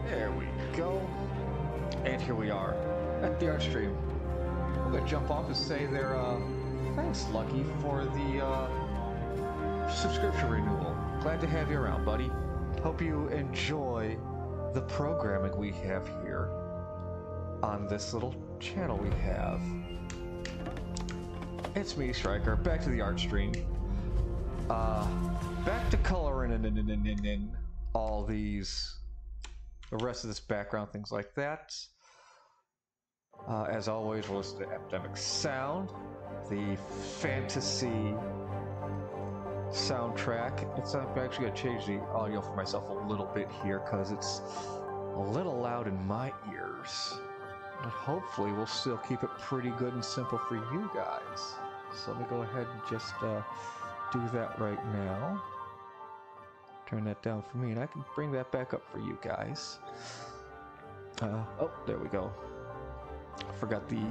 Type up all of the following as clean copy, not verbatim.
There we go. And here we are at the art stream. I'm gonna jump off and say there, thanks, Lucky, for the subscription renewal. Glad to have you around, buddy. Hope you enjoy the programming we have here on this little channel we have. It's me, Striker, back to the art stream. Back to coloring in all these, the rest of this background, things like that. As always, we'll listen to Epidemic Sound, the fantasy soundtrack. I'm actually going to change the audio for myself a little bit here because it's a little loud in my ears. But hopefully we'll still keep it pretty good and simple for you guys. So let me go ahead and just do that right now. Turn that down for me, and I can bring that back up for you guys. Oh, there we go. I forgot the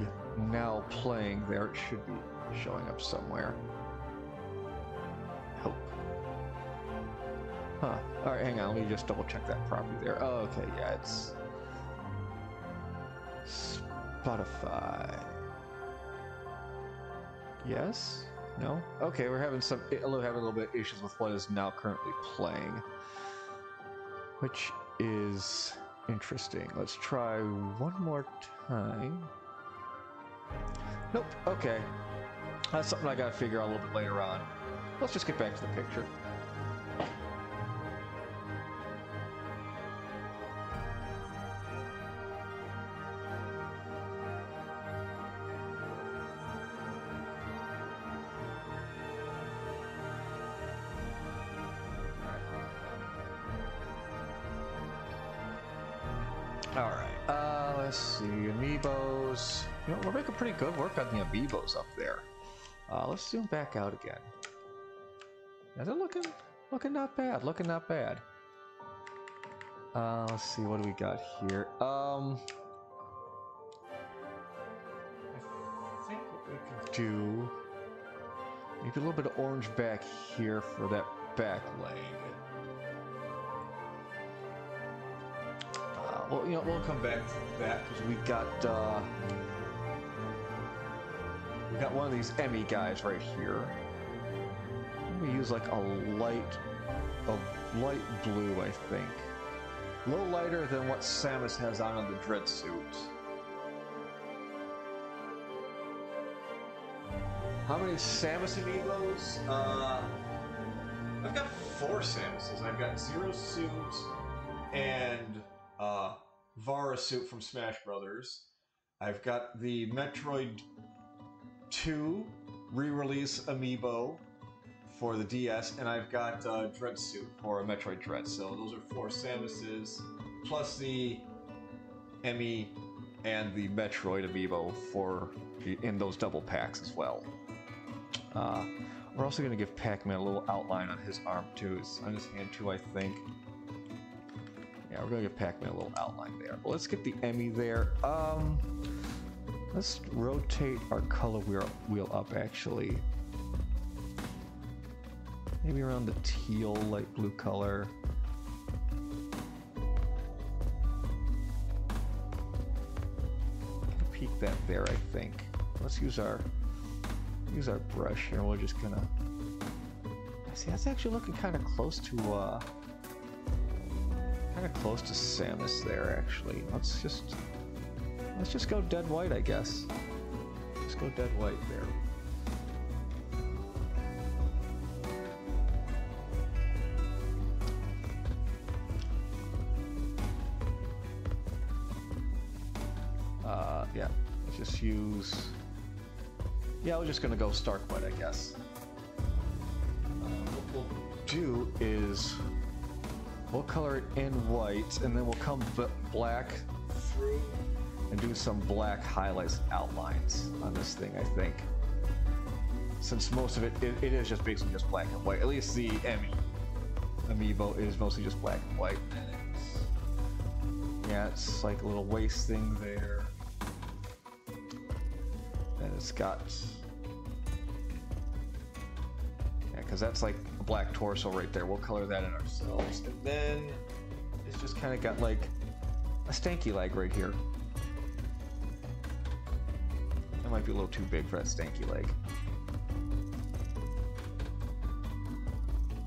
now playing there. It should be showing up somewhere. Hope. Huh. Alright, hang on. Let me just double check that properly there. Oh, okay, yeah, it's Spotify. Yes? No? Okay, we're having a little bit of issues with what is now currently playing, which is interesting. Let's try one more time. Nope. Okay. That's something I gotta figure out a little bit later on. Let's just get back to the picture. Alright, let's see, amiibos. You know, we're making pretty good work on the amiibos up there. Let's zoom back out again. Now they're looking not bad, looking not bad. Let's see, what do we got here? I think what we can do, maybe a little bit of orange back here for that back leg. Well, you know, we'll come back to that because we got one of these Emmy guys right here. We use like a light blue, I think. A little lighter than what Samus has on the Dread suit. How many Samus amiibos? I've got 4 Samuses. I've got Zero Suit and Vara suit from Smash Brothers. I've got the Metroid 2 re-release amiibo for the DS, and I've got Dread suit for Metroid Dread. So those are 4 Samuses, plus the Emmy and the Metroid amiibo in those double packs as well. We're also going to give Pac-Man a little outline on his arm too, on his hand too, I think. Yeah, we're going to give Pac-Man a little outline there. But let's get the Emmy there. Let's rotate our color wheel up, actually. Maybe around the teal, light blue color. Peek that there, I think. Let's use our brush here. We're just gonna see. That's actually looking kind of close to Samus there. Actually, let's just go dead white, I guess. Let's go dead white there. Yeah, let's just use. Yeah, we're just gonna go stark white, I guess. What we'll do is we'll color it in white, and then we'll come black through and do some black highlights and outlines on this thing, I think. Since most of it is just basically just black and white. At least the Emmy amiibo is mostly just black and white. Yeah, it's like a little waist thing there. And it's got... Yeah, because that's like a black torso right there. We'll color that in ourselves. And then it's just kind of got like a stanky leg right here. That might be a little too big for that stanky leg.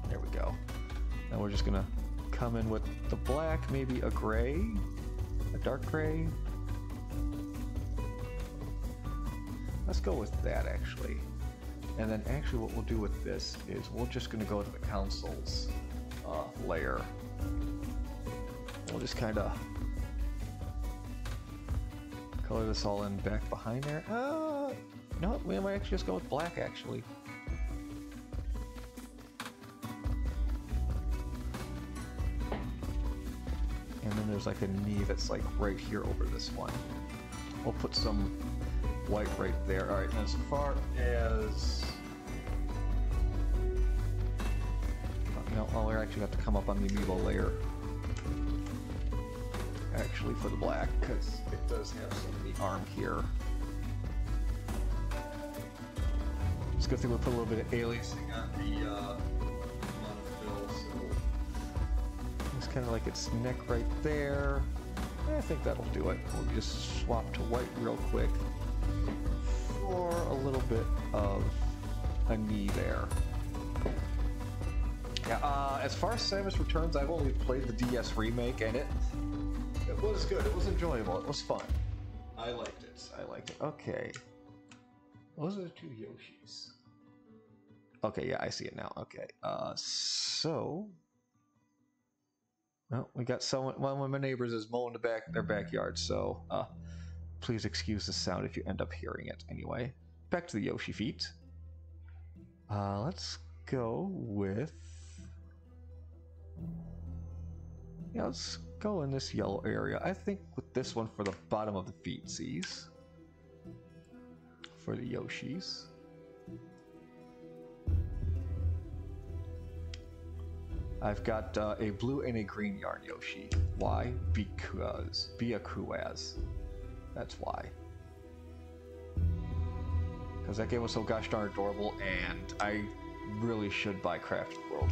There we go. Now we're just gonna come in with the black, maybe a gray, a dark gray. Let's go with that actually. And then actually what we'll do with this is we're just gonna go to the consoles layer. We'll just kind of color this all in back behind there. No, we might actually just go with black actually. And then there's like a knee that's like right here over this one. We'll put some white right there. Alright, and as far as... No, well, we actually have to come up on the amiibo layer. Actually, for the black, because it does have some of the arm here. It's a good thing we'll put a little bit of aliasing on the monofill, so it's kind of like its neck right there. I think that'll do it. We'll just swap to white real quick for a little bit of a knee there. Yeah, as far as Samus Returns, I've only played the DS remake, and it was good. It was enjoyable. It was fun. I liked it. I liked it. Okay. Those are the two Yoshis. Okay, yeah, I see it now. Okay. So... Well, we got someone... One of my neighbors is mowing their backyard, so... please excuse the sound if you end up hearing it. Anyway, back to the Yoshi feet. Let's go with... Yeah, let's go in this yellow area. I think with this one for the bottom of the feetsies. For the Yoshis. I've got a blue and a green yarn Yoshi. Why? Because Byakuaz. That's why. Because that game was so gosh darn adorable, and I really should buy Crafted World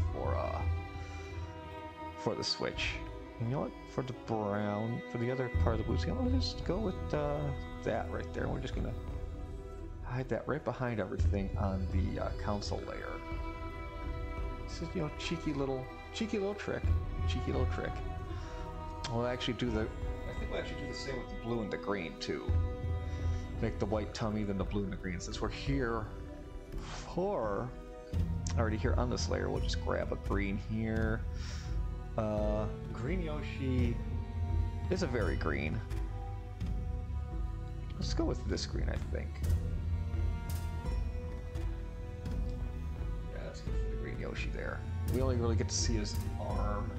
for the Switch. You know what? For the brown, for the other part of the blue scale, I'll just go with that right there. We're just gonna hide that right behind everything on the console layer. This is, you know, cheeky little trick. Cheeky little trick. We'll actually do the. I think we'll actually do the same with the blue and the green too. Make the white tummy, then the blue and the green. Since we're here for already here on this layer, we'll just grab a green here. Green Yoshi is a very green. Let's go with this green, I think. Yeah, let's go for the green Yoshi there. We only really get to see his arm.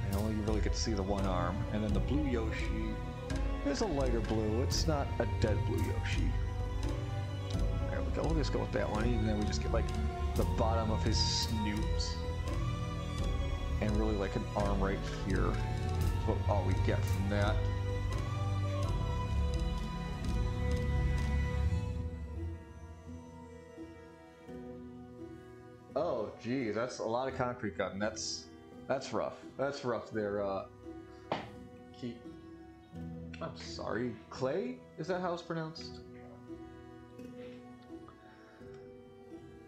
And only really get to see the one arm. And then the blue Yoshi is a lighter blue. It's not a dead blue Yoshi. There we go. We'll just go with that one. Even then we just get like the bottom of his snoot. And really like an arm right here. That's all we get from that. Oh, geez, that's a lot of concrete cutting. That's rough. That's rough there, I'm sorry, Clay? Is that how it's pronounced?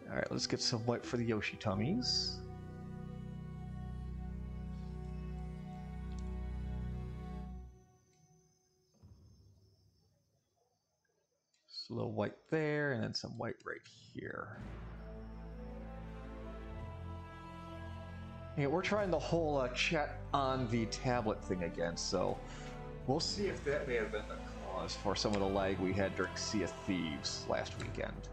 Alright, let's get some white for the Yoshi tummies. Just a little white there, and then some white right here. Yeah, we're trying the whole chat on the tablet thing again, so we'll see if that may have been the cause for some of the lag we had during Sea of Thieves last weekend.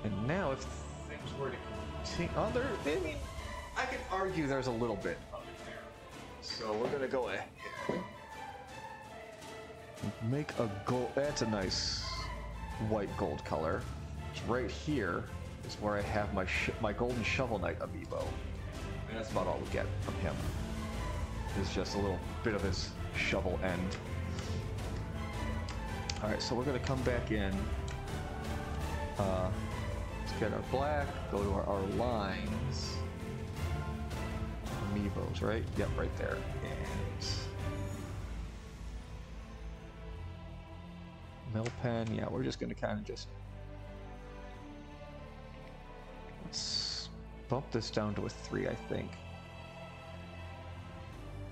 And now, if things were to continue, I mean, I could argue there's a little bit of it there. So we're gonna go ahead and make a gold. That's a nice white gold color. It's right here. is where I have my Golden Shovel Knight amiibo. And that's about all we get from him. It's just a little bit of his shovel end. Alright, so we're going to come back in. Let's get our black, go to our lines. Amiibos, right? Yep, right there. And Millpen, yeah, we're just going to kind of just... Let's bump this down to a 3, I think.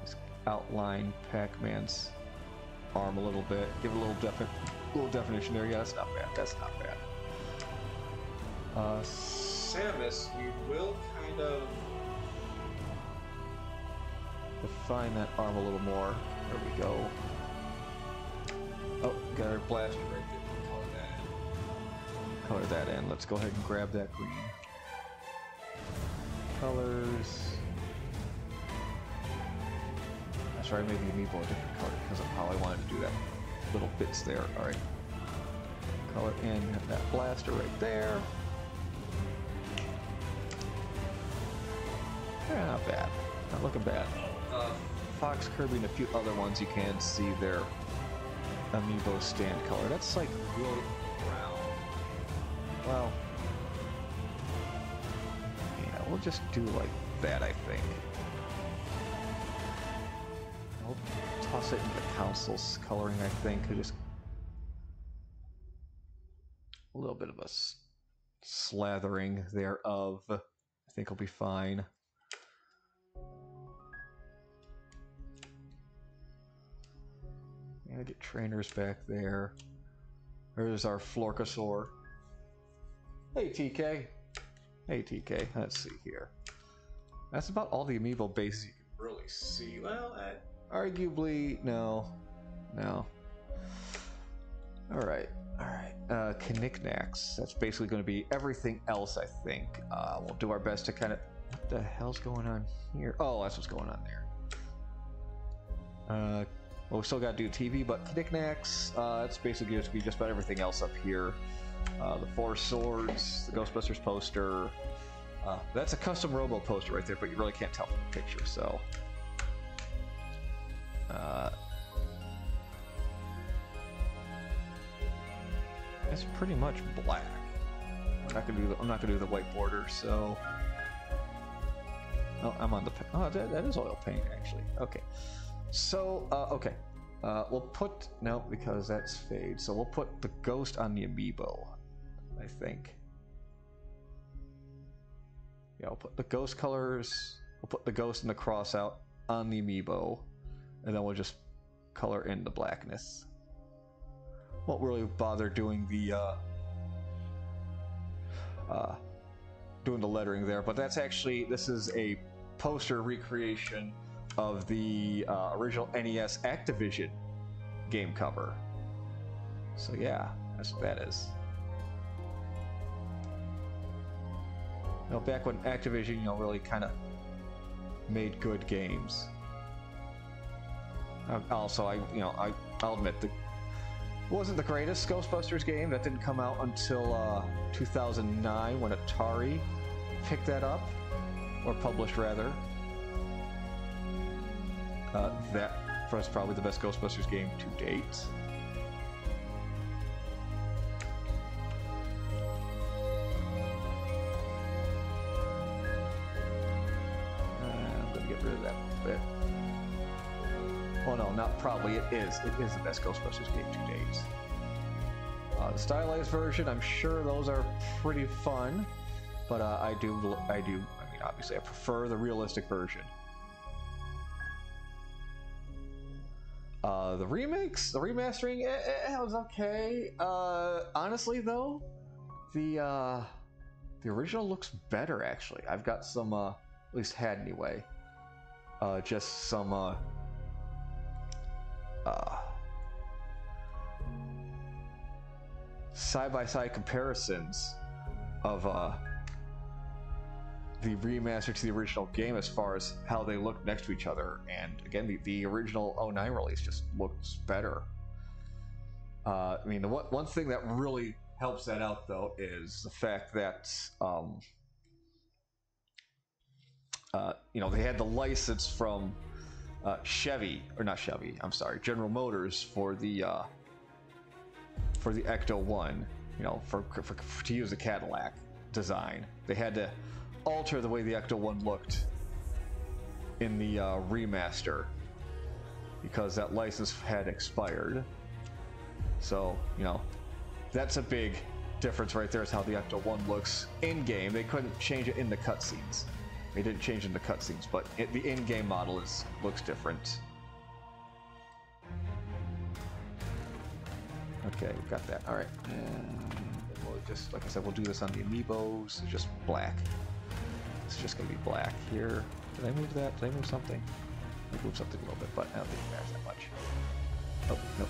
Just outline Pac-Man's arm a little bit. Give it a little definition there. Yeah, that's not bad. That's not bad. Samus, we will kind of define that arm a little more. There we go. Oh, got our blaster right there. Color that in. Color that in. Let's go ahead and grab that green. Colors. That's right, I made the amiibo a different color because of how I wanted to do that. Little bits there. Alright. Color in that blaster right there. Yeah, not bad. Not looking bad. Fox, Kirby, and a few other ones you can see their amiibo stand color. That's like really brown. Well, yeah, we'll just do like that, I think. I'll toss it into the council's coloring, I think. Just a little bit of a slathering thereof. I think will be fine. Yeah, get trainers back there. There's our Florkasaur. Hey TK. Hey TK. Let's see here. That's about all the amiibo bases you can really see. Well, arguably, no. No. Alright. Alright. Knickknacks. That's basically going to be everything else, I think. We'll do our best to kind of... What the hell's going on here? Oh, that's what's going on there. Well, we still got to do TV, but Knickknacks, it's basically going to be just about everything else up here. The Four Swords, the Ghostbusters poster. That's a custom Robo poster right there, but you really can't tell from the picture, so... it's pretty much black. I'm not gonna do the white border, so... Oh, I'm on the... Oh, that is oil paint, actually. Okay. So, okay. We'll put... No, because that's fade. So we'll put the ghost on the amiibo, I think. Yeah, I'll put the ghost colors... We'll put the ghost and the cross out on the amiibo. And then we'll just color in the blackness. Won't really bother doing the... doing the lettering there. But that's actually... This is a poster recreation of the original NES Activision game cover. So yeah, that's what that is. You know, back when Activision, you know, really kind of made good games. Also, I'll admit that wasn't the greatest Ghostbusters game. That didn't come out until 2009 when Atari picked that up, or published rather. That for us probably the best Ghostbusters game to date. I'm gonna get rid of that a little bit. Well, no, not probably. It is. It is the best Ghostbusters game to date. The stylized version, I'm sure those are pretty fun, but I mean, obviously, I prefer the realistic version. The remakes, the remastering, it was okay. Honestly, though, the original looks better. Actually, I've got some, at least had anyway, just some side-by-side comparisons of the remaster to the original game as far as how they look next to each other. And again, the original 09 release just looks better. I mean, the one thing that really helps that out though is the fact that you know, they had the license from Chevy, or not Chevy, I'm sorry, General Motors for the Ecto 1, you know, to use the Cadillac design. They had to alter the way the Ecto 1 looked in the remaster because that license had expired. So, you know, that's a big difference right there, is how the Ecto 1 looks in-game. They couldn't change it in the cutscenes. They didn't change in the cutscenes, but the in-game model looks different. Okay, we got that. All right, and we'll just, like I said, we'll do this on the amiibos. It's just black. It's just gonna be black here. Did I move that? Did I move something? I moved something a little bit, but I don't think it matters that much. Oh, nope.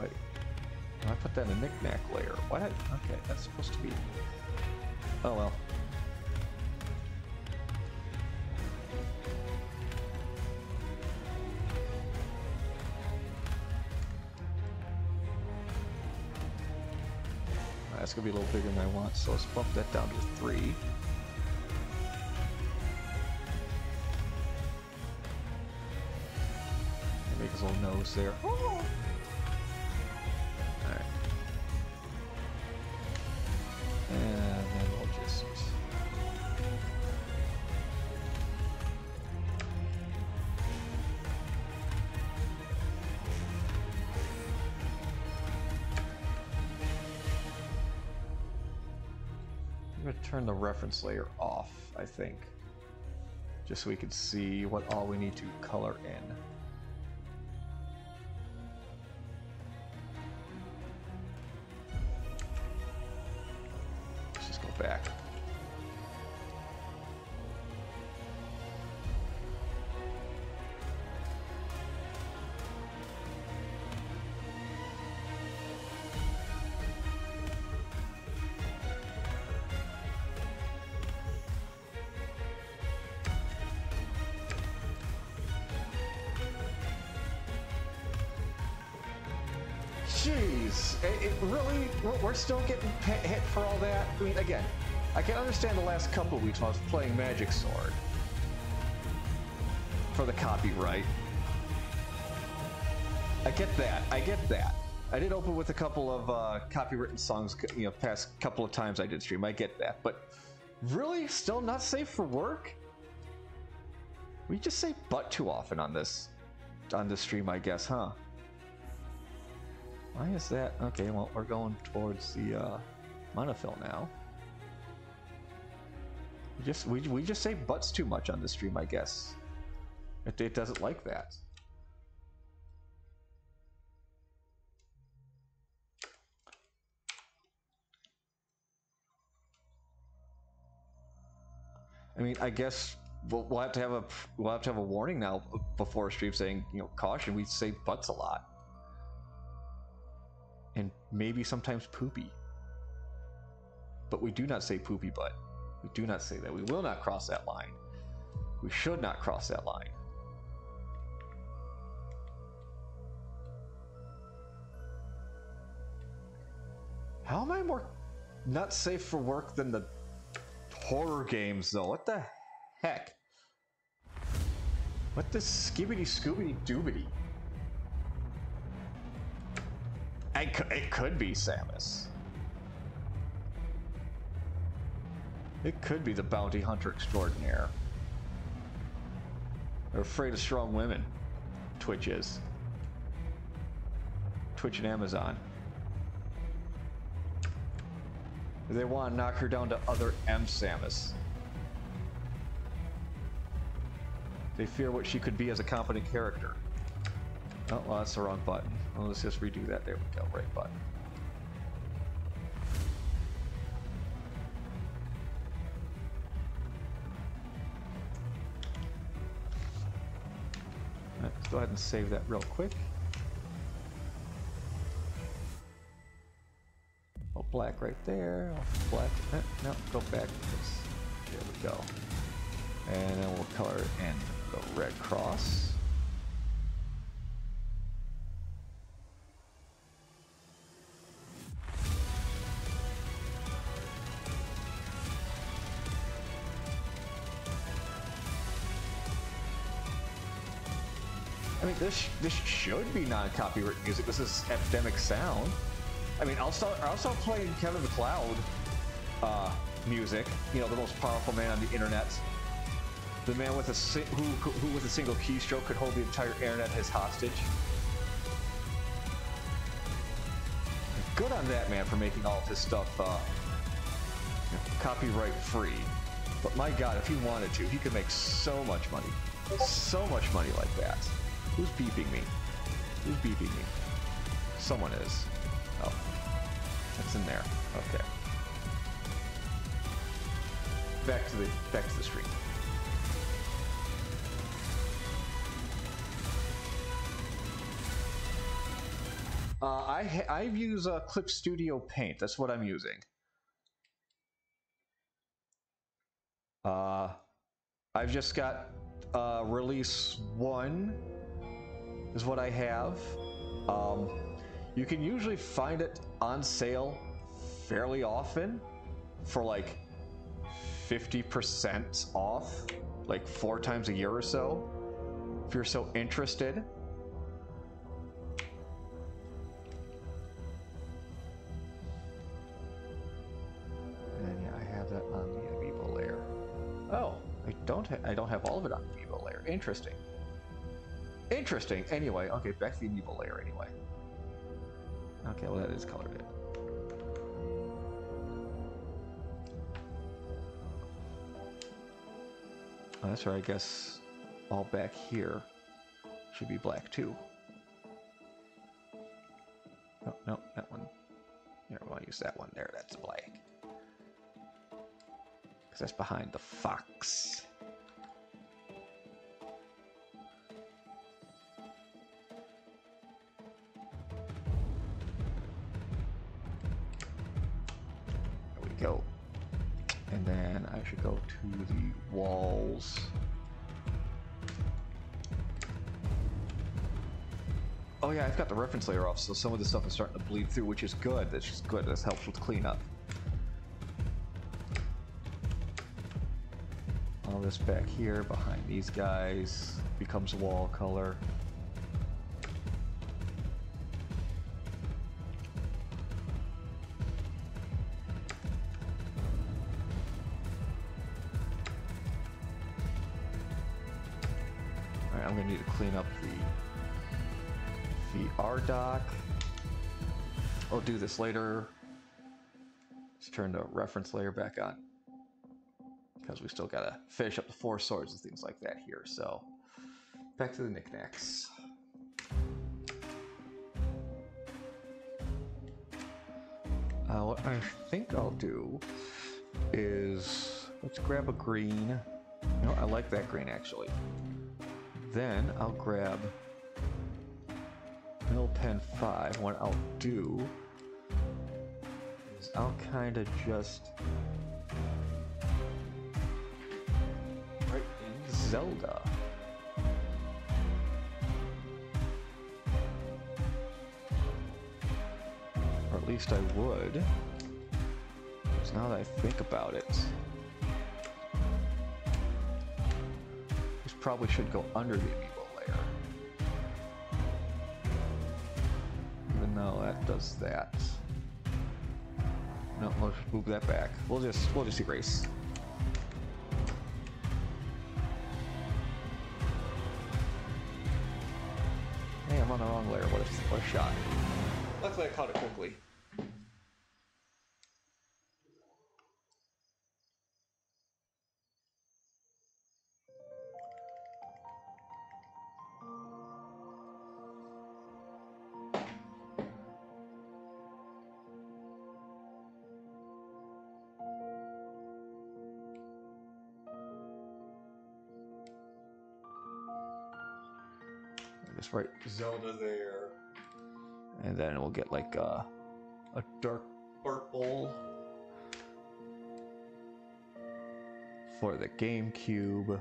Wait. I put that in a knick-knack layer. What? Okay, that's supposed to be... Oh, well. That's gonna be a little bigger than I want, so let's bump that down to 3. Make his little nose there. Oh. Alright. And then we'll just... I'm going to turn the reference layer off, I think. Just so we can see what all we need to color in. Let's just go back. Jeez, it really, we're still getting hit for all that? I mean, again, I can understand the last couple of weeks when I was playing Magic Sword for the copyright. I get that, I did open with a couple of copywritten songs, you know, past couple of times I did stream, I get that, but really, still not safe for work? We just say butt too often on this stream, I guess, huh? Why is that? Okay, well, we're going towards the monofill now. We just say butts too much on the stream, I guess. It doesn't like that. I mean, I guess we'll have to have a warning now before stream saying, you know, caution. We say butts a lot. And maybe sometimes poopy. But we do not say poopy butt. We do not say that. We will not cross that line. We should not cross that line. How am I more not safe for work than the horror games, though? What the heck? What the skibbity scooby doobity? It could be Samus. It could be the bounty hunter extraordinaire. They're afraid of strong women. Twitch is. Twitch and Amazon. They want to knock her down to other M Samus. They fear what she could be as a competent character. Oh, well, that's the wrong button. Well, let's just redo that. There we go. Right button. All right, let's go ahead and save that real quick. Oh, black right there. Black. No, go back. There we go. And then we'll color in the red cross. I mean, this should be non-copyright music. This is Epidemic Sound. I mean, I'll start playing Kevin MacLeod music. You know, the most powerful man on the internet. The man with who with a single keystroke could hold the entire internet as hostage. Good on that man for making all of his stuff copyright free. But my God, if he wanted to, he could make so much money. So much money like that. Who's beeping me? Who's beeping me? Someone is. Oh. It's in there. Okay. Back to the stream. I use Clip Studio Paint. That's what I'm using. I've just got release 1 is what I have. You can usually find it on sale fairly often for like 50% off, like 4 times a year or so, if you're so interested. And yeah, I have that on the Amiibo layer. Oh, I don't have all of it on the Amiibo layer. Interesting. Interesting. Anyway, okay, back to the Amiibo layer anyway. Okay, well that is colored in. Oh, that's right, I guess all back here should be black too. Oh, no, that one. Here, I want to use that one there, that's black. Because that's behind the fox. There we go. And then I should go to the walls. Oh yeah, I've got the reference layer off, so some of the stuff is starting to bleed through, which is good. That's just good. This helps with cleanup. All this back here behind these guys becomes wall color. Alright, I'm gonna need to clean up the VR dock. I'll do this later. Let's turn the reference layer back on, because we still gotta finish up the 4 swords and things like that here. So back to the knickknacks. What I think I'll do is, let's grab a green. You know, I like that green actually. Then I'll grab Mill Pen 5. What I'll do is I'll kind of just right in Zelda. Or at least I would. Because now that I think about it, this probably should go under the Amiibo layer. Even though that does that. No, let's move that back. We'll just erase. Hey, I'm on the wrong layer. What a shot. Luckily I caught it quickly. Just write Zelda there, and then we'll get like a dark purple for the GameCube,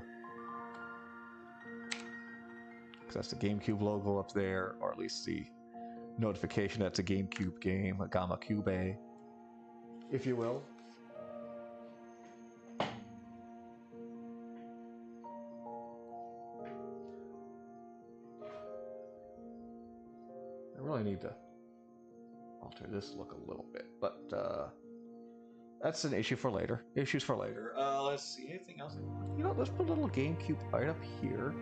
because that's the GameCube logo up there, or at least the notification that's a GameCube game, a Gamma Cube, if you will. probably need to alter this look a little bit, but that's an issue for later. Issues for later. Let's see, anything else? You know, let's put a little GameCube right up here.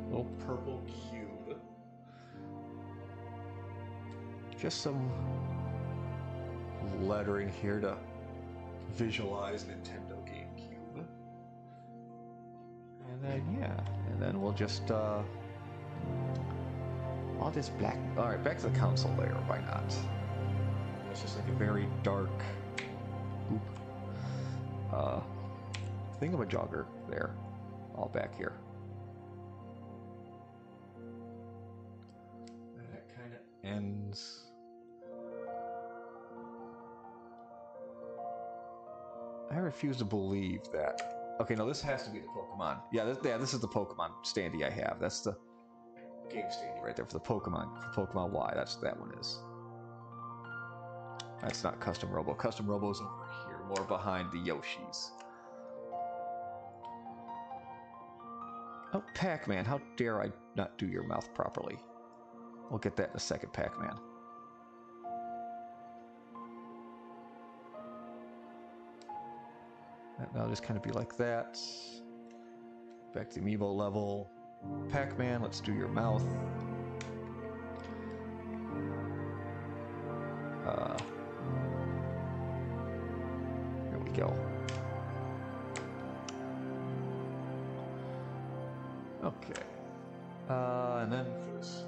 Little purple cube. Just some lettering here to visualize Nintendo GameCube. And then, yeah, and then we'll just, all this black. Alright, back to the console layer, why not? It's just like a very dark, thingamajogger there, all back here. And that kind of ends. I refuse to believe that. Okay, no, this has to be the Pokemon. Yeah, this is the Pokemon standee I have. That's the game standee right there for the Pokemon. For Pokemon Y, that one is. That's not Custom Robo. Custom Robo's over here, more behind the Yoshis. Oh, Pac-Man, how dare I not do your mouth properly? We'll get that in a second, Pac-Man. That'll just kind of be like that. Back to Amiibo level. Pac-Man, let's do your mouth. Here we go. Okay. And then for this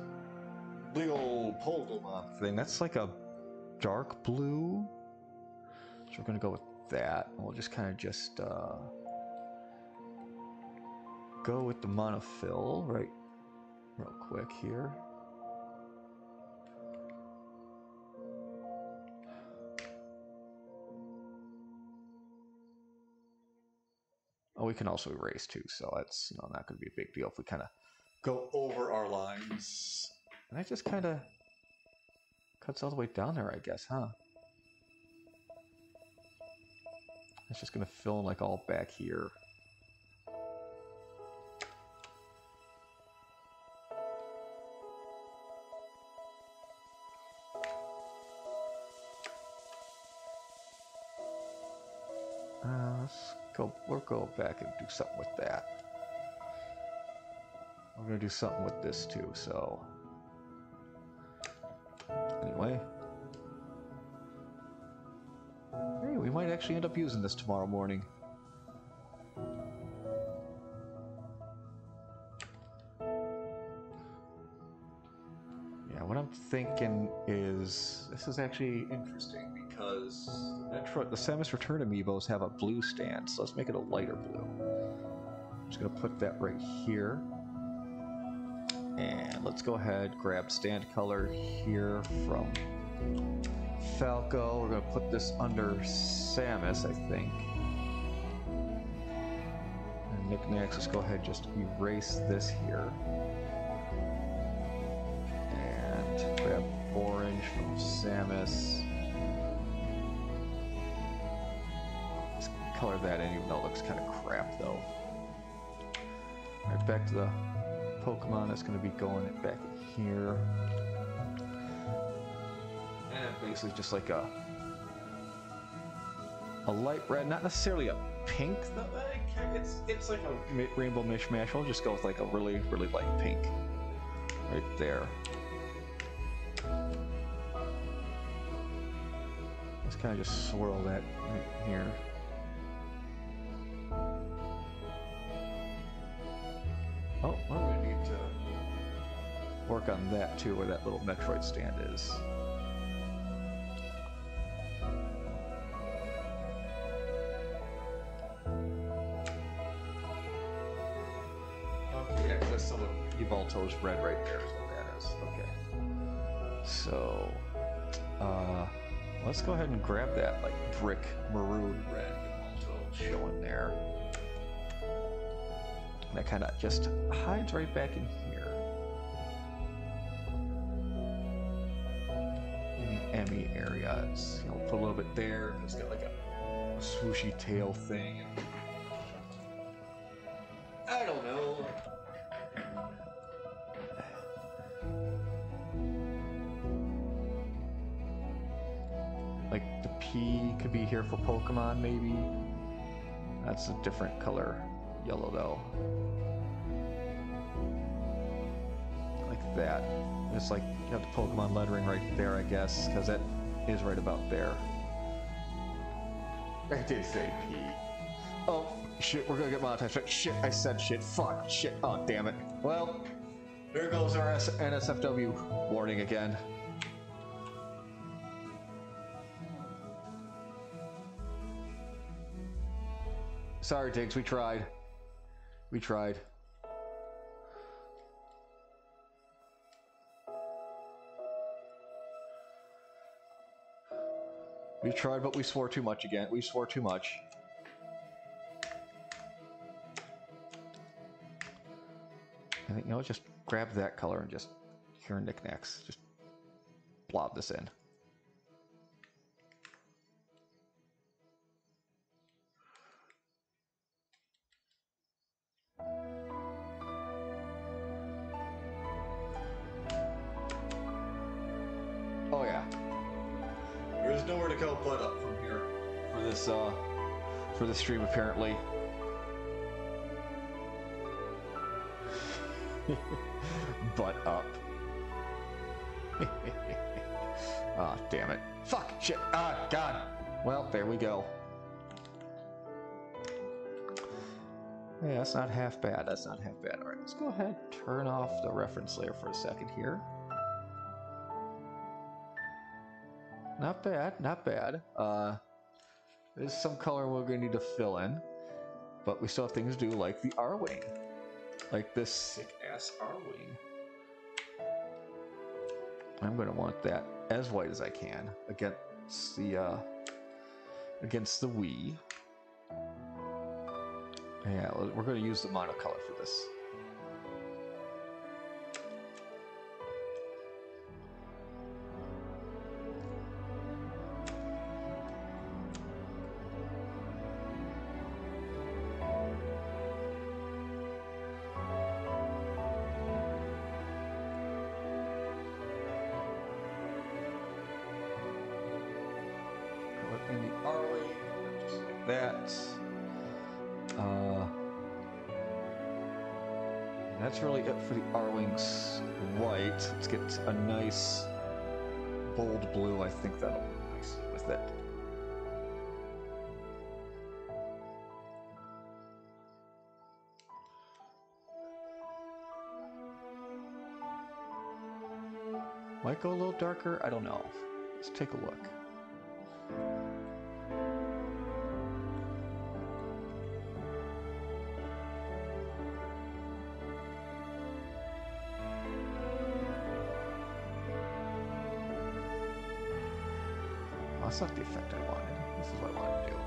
big old Pokemon thing, that's like a dark blue. So we're gonna go with that. And we'll just kind of just go with the monofill right real quick here. Oh, we can also erase too, so that's, you know, not going to be a big deal if we kind of go over our lines. And that just kind of cuts all the way down there, I guess, huh? It's just going to fill in like all back here. We'll go back and do something with that. We're going to do something with this too, so... Anyway. Hey, we might actually end up using this tomorrow morning. Yeah, what I'm thinking is... This is actually interesting because the Samus Return amiibos have a blue stand, so let's make it a lighter blue. I'm just going to put that right here. And let's go ahead, grab stand color here from Falco. We're going to put this under Samus, I think. And Knickknacks, let's go ahead and just erase this here. And grab orange from Samus. Color that in, even though it looks kind of crap though. Alright, back to the Pokemon. That's going to be going back in here. And basically just like a light red, not necessarily a pink though. It's like a rainbow mishmash. We'll just go with like a really, really light pink. Right there. Let's kind of just swirl that right here. Oh, well, we need to work on that too, where that little Metroid stand is. Okay, yeah, that's some of Yvelto's red right there is what that is. Okay. So, let's go ahead and grab that, like, brick maroon red Yvelto showing there. And that kind of just hides right back in here. In the Emmy area, it's, you know, put a little bit there. It's got like a swooshy tail thing. And I don't know. Like the P could be here for Pokemon, maybe. That's a different color, yellow though. Like that. It's like you have the Pokemon lettering right there, I guess, because that is right about there. I did say P. Oh, shit, we're gonna get monetized. Shit, I said shit. Fuck, shit. Oh, damn it. Well, there goes our NSFW warning again. Sorry, Diggs, we tried. We tried. We tried, but we swore too much again. We swore too much. I think, you know, just grab that color and just, here in knickknacks, just blob this in. Oh yeah. There's nowhere to go but up from here for this stream apparently. But up. Ah, damn it. Fuck! Shit! Ah, God! Well, there we go. Yeah, that's not half bad. That's not half bad. Alright, let's go ahead and turn off the reference layer for a second here. Not bad, not bad. There's some color we're going to need to fill in, but we still have things to do, like the R-Wing. Like this sick-ass R-Wing. I'm going to want that as white as I can against the Wii. Yeah, we're going to use the monocolor for this. That's really it for the R-Wing's white. Let's get a nice bold blue. I think that'll be nice with it. Might go a little darker. I don't know. Let's take a look. That's not the effect I wanted. This is what I wanted to do.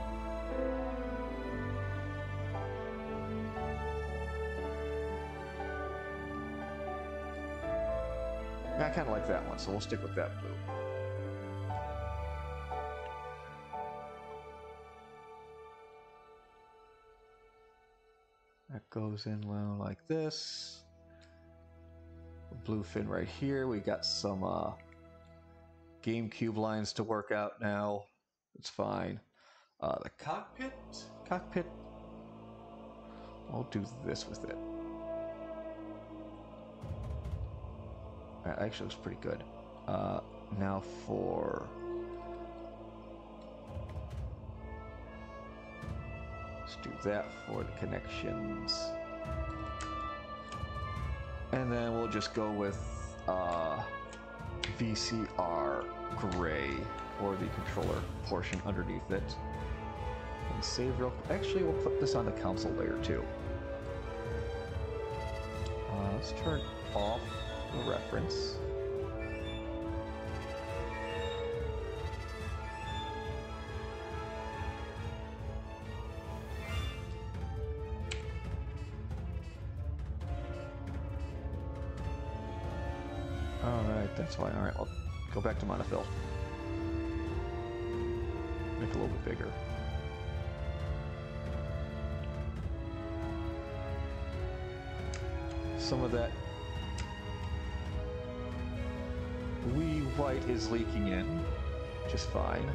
Yeah, I kind of like that one, so we'll stick with that blue. That goes in low like this. Blue fin right here. We got some GameCube lines to work out now. It's fine. The cockpit? I'll do this with it. That actually looks pretty good. Now for... let's do that for the connections. And then we'll just go with VCR gray for the controller portion underneath it. And save real quick. Actually, we'll put this on the console layer too. Let's turn off the reference. Alright, that's why. Alright, I'll go back to monofill. Make it a little bit bigger. Some of that Wii white is leaking in, just fine.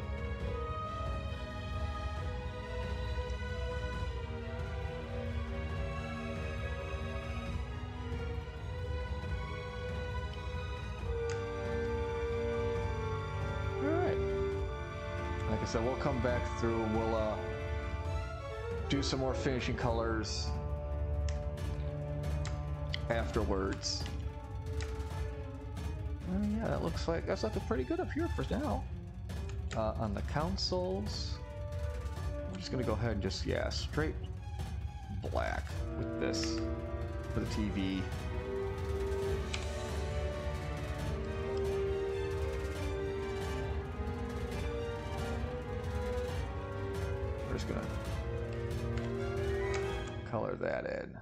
like I said, we'll come back through and we'll do some more finishing colors afterwards. Yeah, that looks like that's looking pretty good up here for now. On the consoles, I'm just gonna go ahead and just, yeah, straight black with this for the TV. We're just gonna color that in.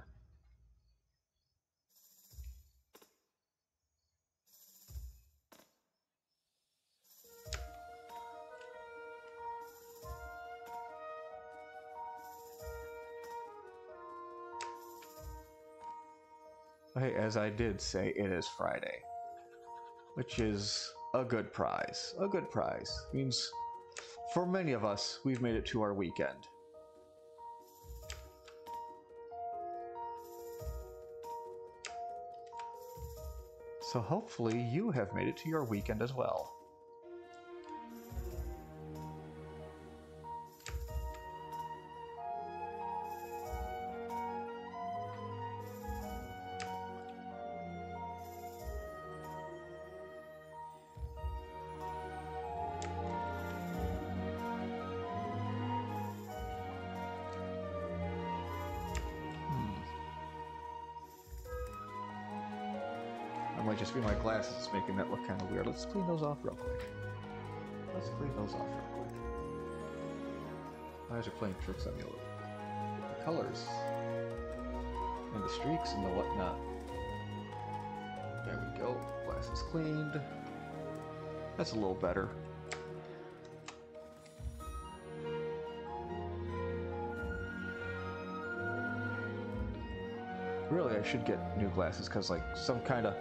Hey, as I did say, it is Friday, which is a good prize. A good prize means for many of us, we've made it to our weekend. So hopefully you have made it to your weekend as well. That might just be my glasses making that look kind of weird. Let's clean those off real quick. Let's clean those off real quick. My eyes are playing tricks on me a little bit. The colors and the streaks and the whatnot. There we go. Glasses cleaned. That's a little better. Really, I should get new glasses because, like, some kind of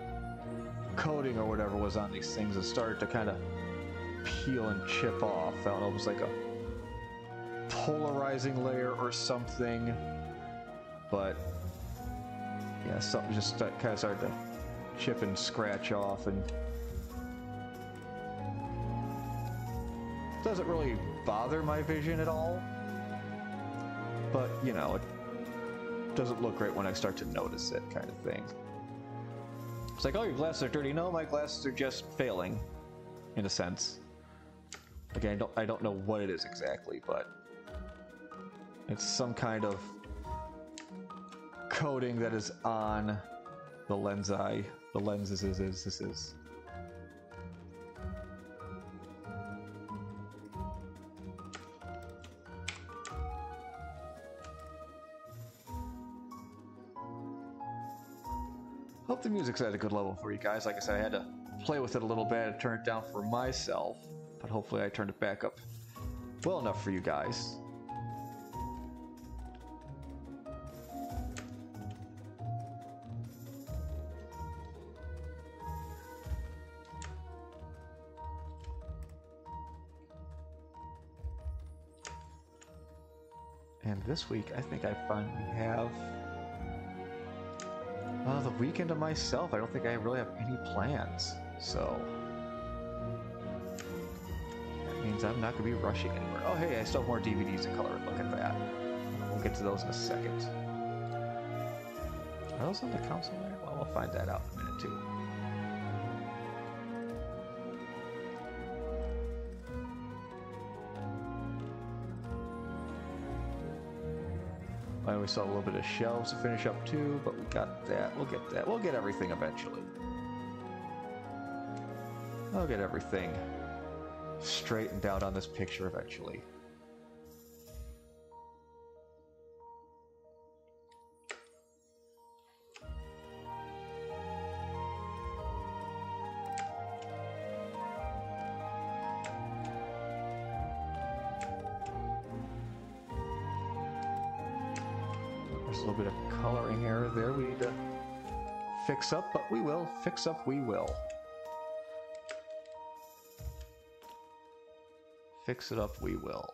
coating or whatever was on these things and started to kind of peel and chip off. I don't know, it was like a polarizing layer or something, but yeah, something just kind of started to chip and scratch off, and it doesn't really bother my vision at all, but you know, it doesn't look great when I start to notice it, kind of thing. It's like, oh, your glasses are dirty. No, my glasses are just failing, in a sense. Again, I don't know what it is exactly, but it's some kind of coating that is on the lenses is. Hope the music's at a good level for you guys. Like I said, I had to play with it a little bit and turn it down for myself, but hopefully I turned it back up well enough for you guys. And this week, I think I finally have the weekend to myself. I don't think I really have any plans, so that means I'm not going to be rushing anywhere. Oh, hey, I still have more DVDs to color. Look at that. We'll get to those in a second. Are those on the console there? Well, we'll find that out in a minute, too. We saw a little bit of shelves to finish up too, but we got that. We'll get that. We'll get everything eventually. I'll get everything straightened out on this picture eventually. There's a little bit of coloring error there we need to fix up, but we will. Fix up we will. Fix it up we will.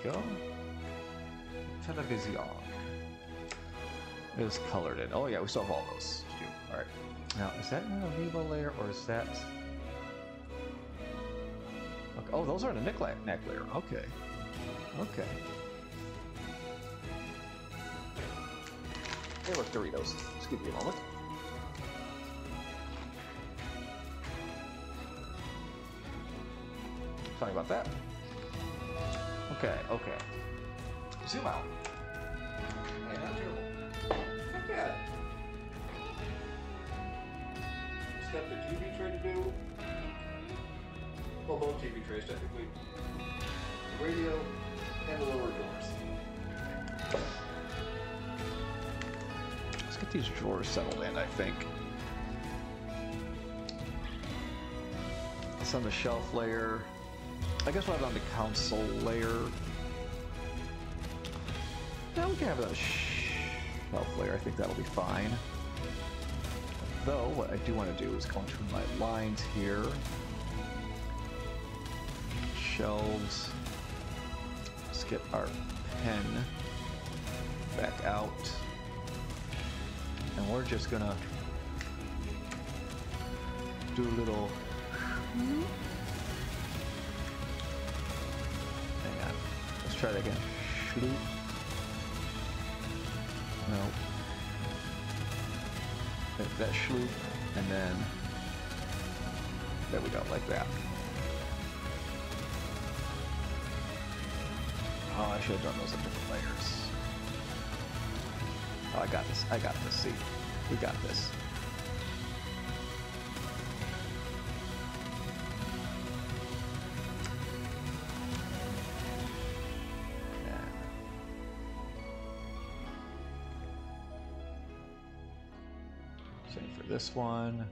go. Television. It is colored in. Oh yeah, we still have all those to do. Alright. Now, is that an amiibo layer or is that... Okay. Oh, those are in the neck layer. Okay. Okay. Hey, look, Doritos. Just give me a moment. Sorry about that. Okay, okay. Zoom out. Hey, not terrible. Not bad. Stuff the TV tray to do. Well, both TV trays, technically. The radio and the lower drawers. Let's get these drawers settled in, I think. It's on the shelf layer. I guess we'll have it on the console layer. Now we can have it on the shelf layer. I think that'll be fine. Though, what I do want to do is go into my lines here. Shelves. Let's get our pen back out. And we're just gonna do a little... Hang on. Let's try that again. Shloop. No. That shloop. And then... There we go, like that. Oh, I should have done those in different layers. Oh, I got this. I got this. See? We got this. Same for this one.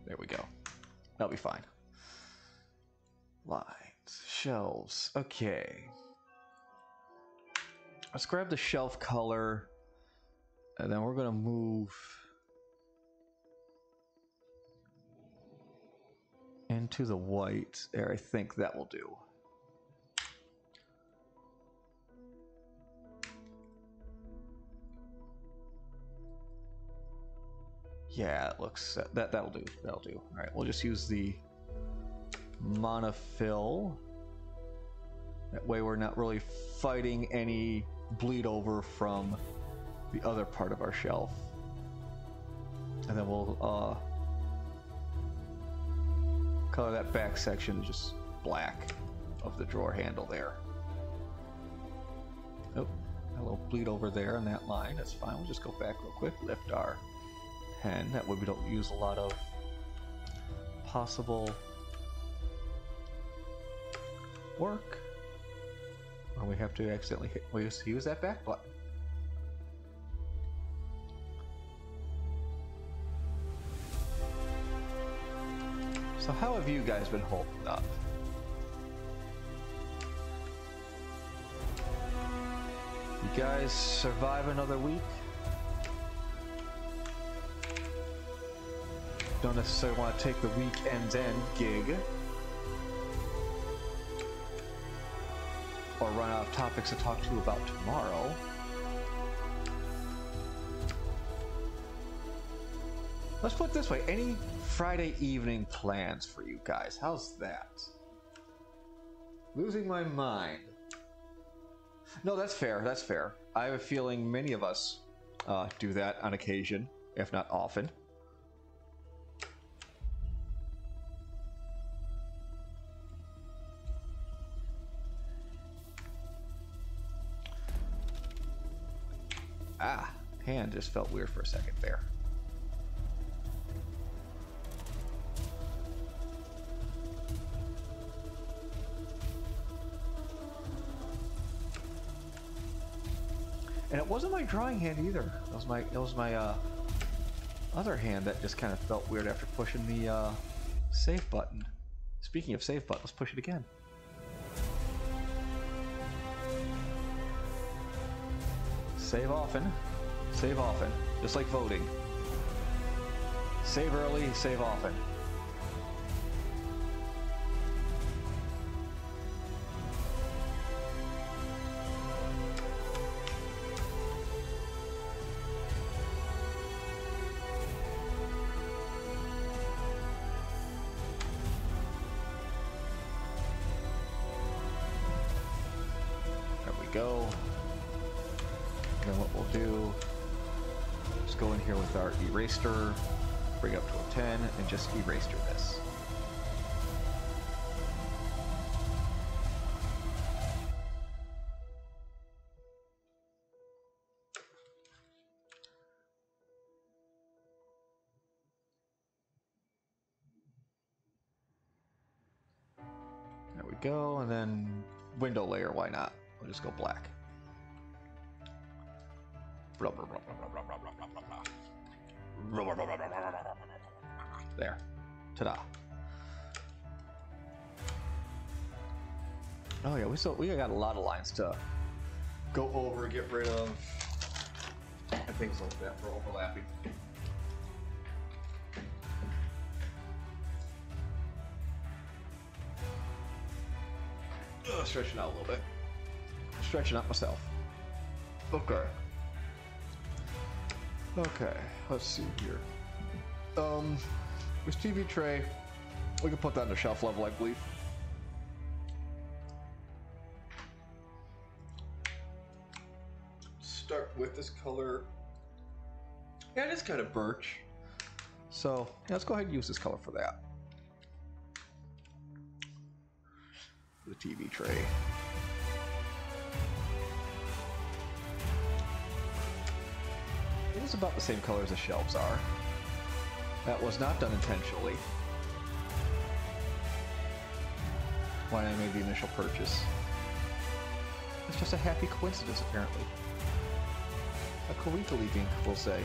There we go. That'll be fine. Lines. Shelves. Okay. Let's grab the shelf color, and then we're going to move into the white there. I think that will do. Yeah, it looks that'll do. That'll do. All right, we'll just use the monofill. That way we're not really fighting any bleed over from the other part of our shelf. And then we'll color that back section just black of the drawer handle there. Oh, a little bleed over there on that line. That's fine. We'll just go back real quick, lift our pen. That way we don't use a lot of possible work. Or we have to accidentally use that back button. So how have you guys been holding up? You guys survive another week? Don't necessarily want to take the weekend's end gig. Or run out of topics to talk to you about tomorrow. Let's put it this way, any Friday evening plans for you guys? How's that? Losing my mind. No, that's fair, that's fair. I have a feeling many of us do that on occasion, if not often. Ah, hand just felt weird for a second there. And it wasn't my drawing hand either. It was my other hand that just kind of felt weird after pushing the save button. Speaking of save button, let's push it again. Save often. Save often. Just like voting. Save early, save often. go. And then what we'll do is go in here with our eraser, bring up to a 10, and just eraser this. There we go, and then window layer, why not? We'll just go black. There. Ta-da. Oh yeah, we got a lot of lines to go over, get rid of, and things like that for overlapping. Stretching out a little bit. Stretching out myself. Okay. Okay, let's see here. This TV tray, we can put that on the shelf level, I believe. Start with this color. Yeah, it is kind of birch. So, yeah, let's go ahead and use this color for that. The TV tray. It is about the same color as the shelves are. That was not done intentionally when I made the initial purchase. It's just a happy coincidence, apparently. A coinkily-dink, we'll say.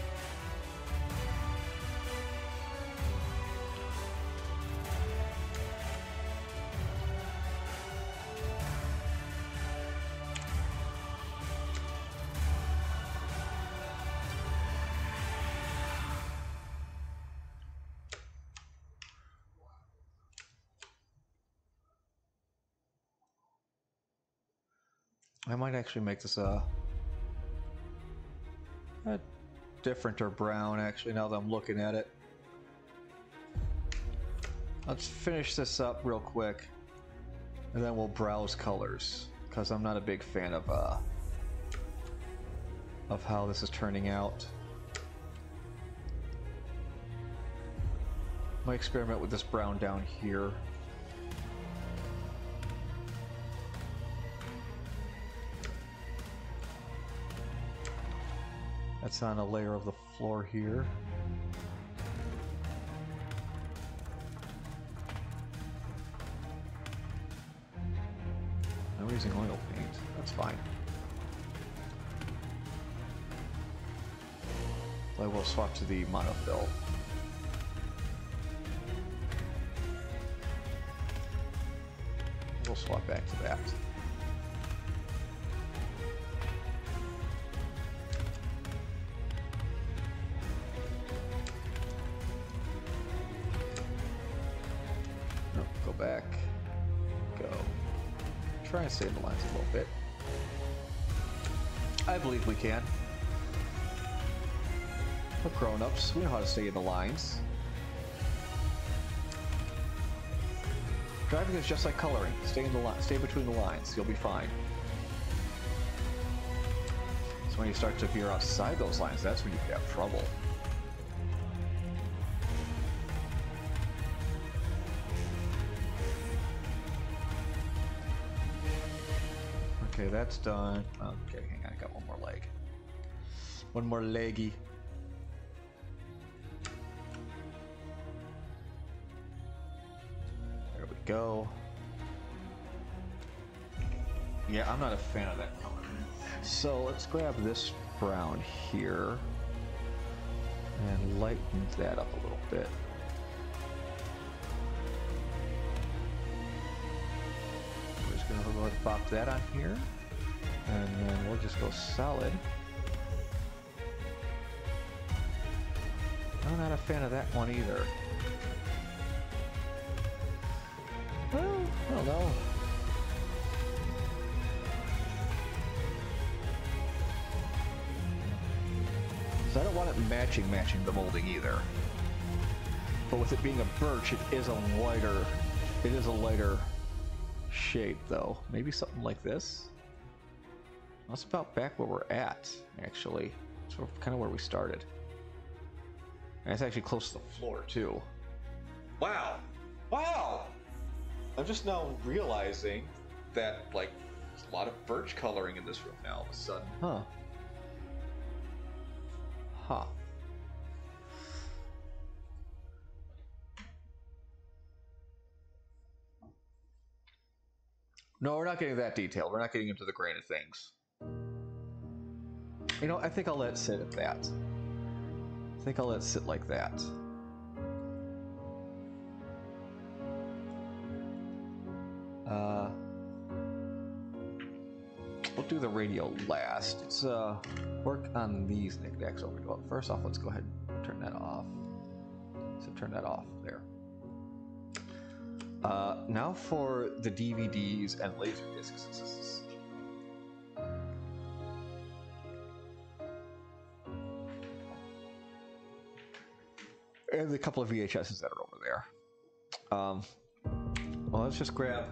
I might actually make this a different or brown, actually, now that I'm looking at it. Let's finish this up real quick, and then we'll browse colors, because I'm not a big fan of how this is turning out. Might experiment with this brown down here. That's on a layer of the floor here. I'm using oil paint. That's fine. I will swap to the monofill. We'll swap back to that. Back, go. Try and save the lines a little bit. I believe we can. We're grown-ups. We know how to stay in the lines. Driving is just like coloring. Stay in the stay between the lines. You'll be fine. So when you start to veer outside those lines, that's when you could have trouble. Okay, that's done. Okay, hang on, I got one more leg. One more leggy. There we go. Yeah, I'm not a fan of that color. So let's grab this brown here and lighten that up a little bit. We're just gonna go ahead and pop that on here, and then we'll just go solid. I'm not a fan of that one either. Well, I don't know. So I don't want it matching the molding either. But with it being a birch, it is a lighter shade though. Maybe something like this. That's about back where we're at, actually. It's kind of where we started. And it's actually close to the floor, too. Wow! Wow! I'm just now realizing that, like, there's a lot of birch coloring in this room now all of a sudden. Huh. Huh. No, we're not getting that detailed. We're not getting into the grain of things. You know, I think I'll let it sit at that. I think I'll let it sit like that. We'll do the radio last. Let's work on these knickknacks over. Well, first off, let's go ahead and turn that off. So turn that off there. Now for the DVDs and Laserdiscs. And a couple of VHSs that are over there. Well, let's just grab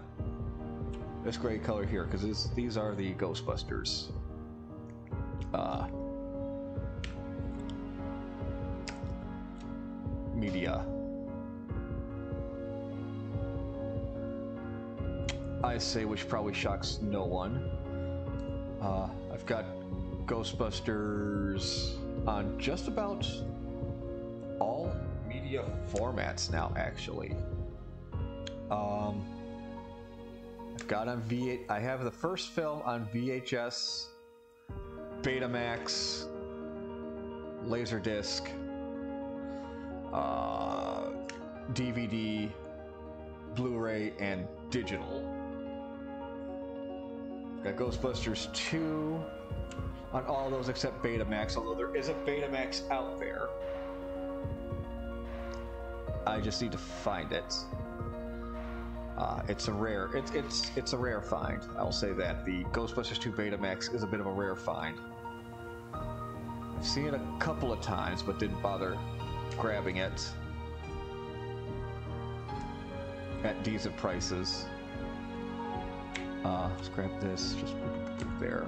this gray color here, because these are the Ghostbusters media. I say, which probably shocks no one. I've got Ghostbusters on just about all media formats now, actually. I've got on V8. I have the first film on VHS, Betamax, Laserdisc, DVD, Blu-ray, and digital. Got Ghostbusters 2 on all those except Betamax, although there is a Betamax out there. I just need to find it. It's a rare. It's a rare find. I'll say that the Ghostbusters 2 Betamax is a bit of a rare find. I've seen it a couple of times, but didn't bother grabbing it at decent prices. Let's grab this. Just there.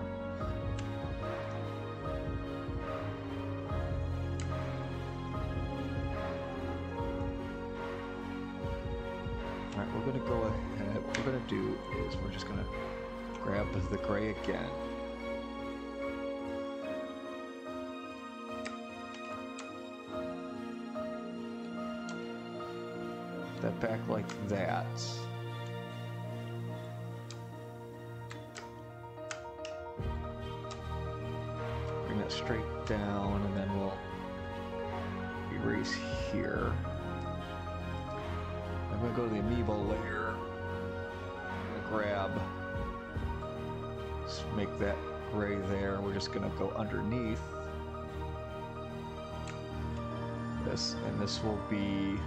Alright, we're going to go ahead. What we're going to do is we're just going to grab the gray again. That back like that. Bring that straight down, and then we'll erase here. I'm going to go to the amiibo layer. I'm going to grab, let's make that gray there. We're just going to go underneath this, and this will be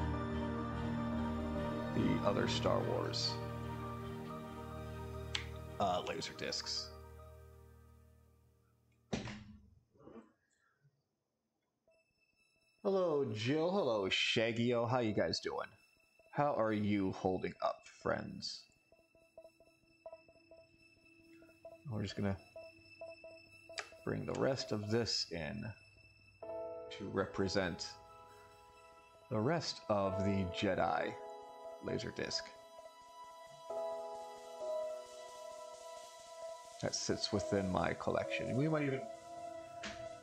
the other Star Wars laser discs. Hello, Jill. Hello, Shaggy-O. How you guys doing? How are you holding up, friends? We're just gonna bring the rest of this in to represent the rest of the Jedi Laserdisc. That sits within my collection. We might even,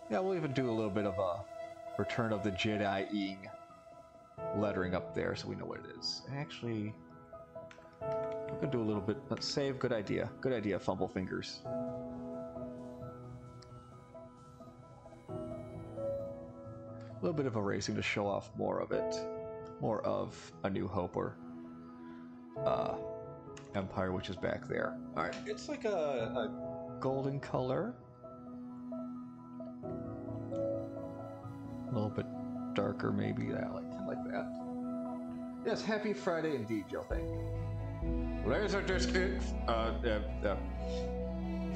yeah, we'll even do a little bit of a Return of the Jedi-ing lettering up there so we know what it is. Actually, we're gonna do a little bit. Let's save. Good idea. Good idea, Fumble Fingers. A little bit of erasing to show off more of it. More of A New Hope or Empire, which is back there. Alright, it's like a golden color. A little bit darker, maybe. I like that. Yes, happy Friday indeed, Joe. Thank you. Laserdisc,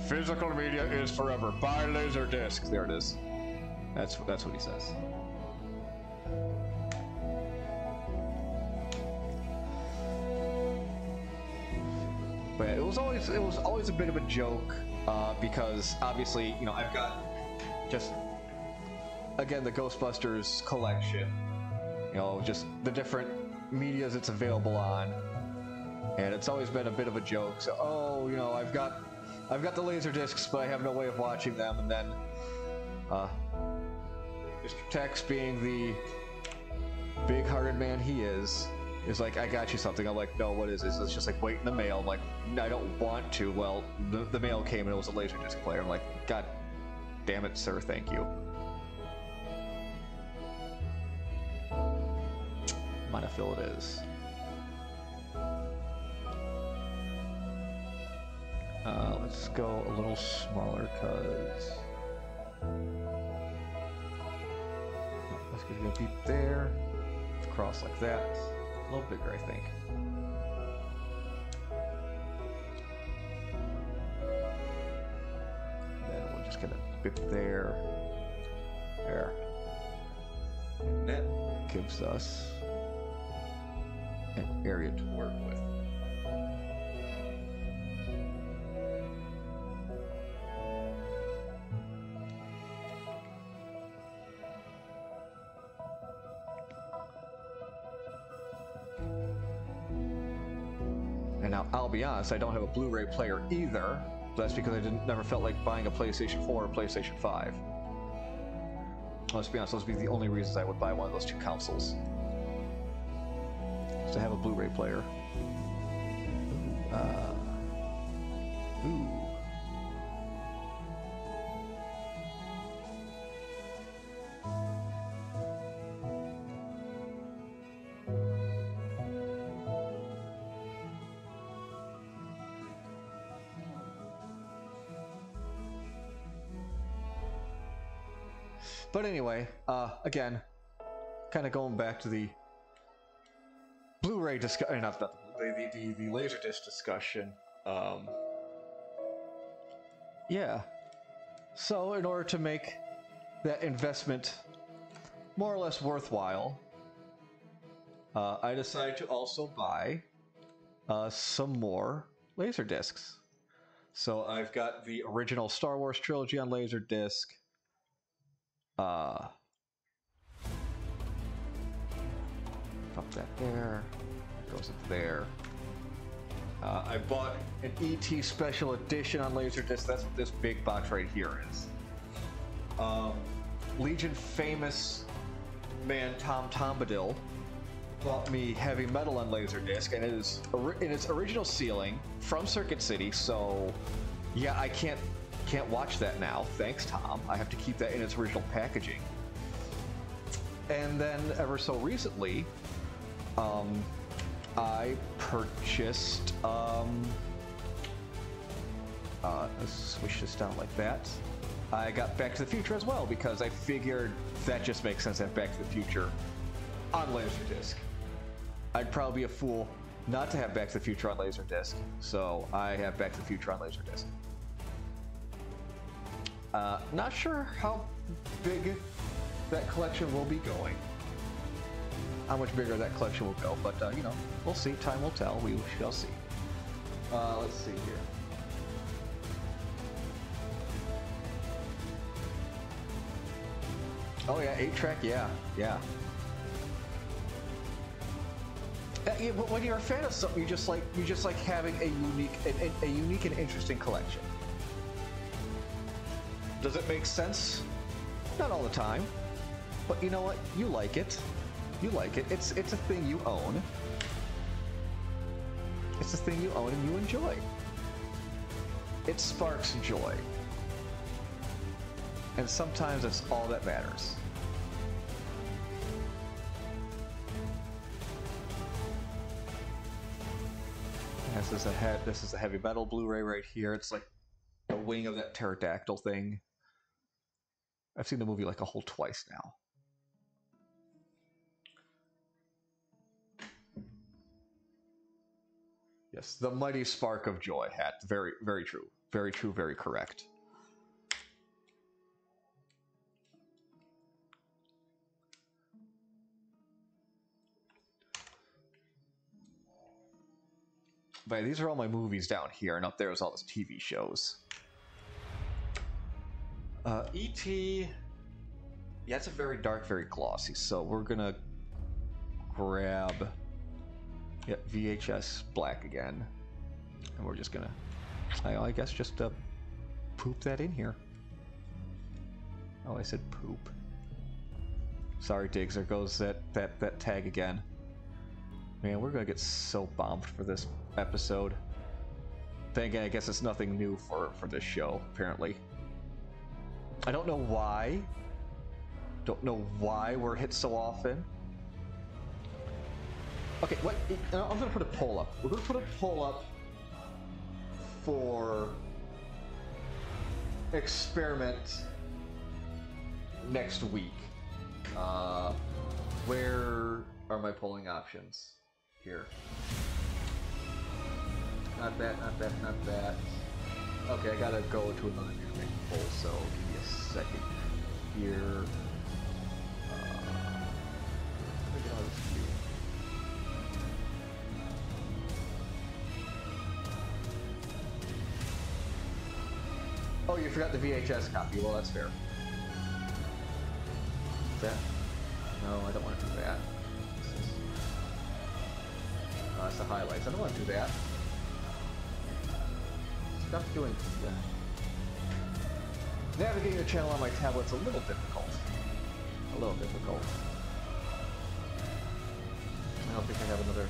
physical media is forever. Buy Laserdisc. There it is. That's what he says. But it was always a bit of a joke because obviously, you know, I've got just, again, the Ghostbusters collection, you know, just the different medias it's available on, and it's always been a bit of a joke. So, oh, you know, I've got the laser discs, but I have no way of watching them. And then Mr. Tex, being the big-hearted man he is like, I got you something. I'm like, no, what is this? It's just like, wait in the mail. I'm like, I don't want to. Well, the mail came and it was a laser disc player. I'm like, God damn it, sir, thank you. Monofil it is. Let's go a little smaller, cause this is gonna be there. Cross like that. A little bigger, I think. And then we'll just get a bit there. There. And that gives us an area to work with. And now, I'll be honest, I don't have a Blu-ray player either. That's because I never felt like buying a PlayStation 4 or PlayStation 5. Let's be honest, those would be the only reasons I would buy one of those two consoles. Is to have a Blu-ray player. Ooh. But anyway, again, kind of going back to the Blu-ray discussion, not the Laserdisc discussion. Yeah. So in order to make that investment more or less worthwhile, I decided to also buy some more Laserdiscs. So I've got the original Star Wars trilogy on Laserdisc. Pop that there. It goes up there. I bought an ET Special Edition on Laserdisc. That's what this big box right here is. Legion famous man Tom Bombadil bought me Heavy Metal on Laserdisc, and it is in its original sealing from Circuit City. So, yeah, I can't watch that now. Thanks, Tom. I have to keep that in its original packaging. And then, ever so recently, I purchased, let's switch this down like that. I got Back to the Future as well, because I figured that just makes sense to have Back to the Future on Laserdisc. I'd probably be a fool not to have Back to the Future on Laserdisc, so I have Back to the Future on Laserdisc. Not sure how big that collection will be going. How much bigger that collection will go, but you know, we'll see. Time will tell. We shall see. Let's see here. Oh yeah, 8-track. Yeah. When you're a fan of something, you just like having a unique and interesting collection. Does it make sense? Not all the time, but you know what? You like it. You like it. It's a thing you own. It's a thing you own and you enjoy. It sparks joy. And sometimes that's all that matters. This is a Heavy Metal Blu-ray right here. It's like a wing of that pterodactyl thing. I've seen the movie like a whole twice now. Yes, the mighty spark of joy hat. Very, very true. Very true, very correct. But these are all my movies down here, and up there is all the TV shows. E.T. Yeah, it's a very dark, very glossy. So we're gonna grab VHS black again, and we're just gonna, I guess, just poop that in here. Oh, I said poop. Sorry, Diggs. There goes that tag again. Man, we're gonna get so bombed for this episode. Then again, I guess it's nothing new for this show. Apparently, I don't know why. Don't know why we're hit so often. Okay, what? I'm gonna put a poll up. We're gonna put a poll up for experiment next week. Where are my polling options? Here. Not that, not that, not that. Okay, I gotta go to another poll, so give me a second here. Look at all this view. Oh, you forgot the VHS copy. Well, that's fair. That? No, I don't want to do that. That's the highlights. I don't want to do that. Stop doing that. Navigating the channel on my tablet's a little difficult. A little difficult. I don't think I have another.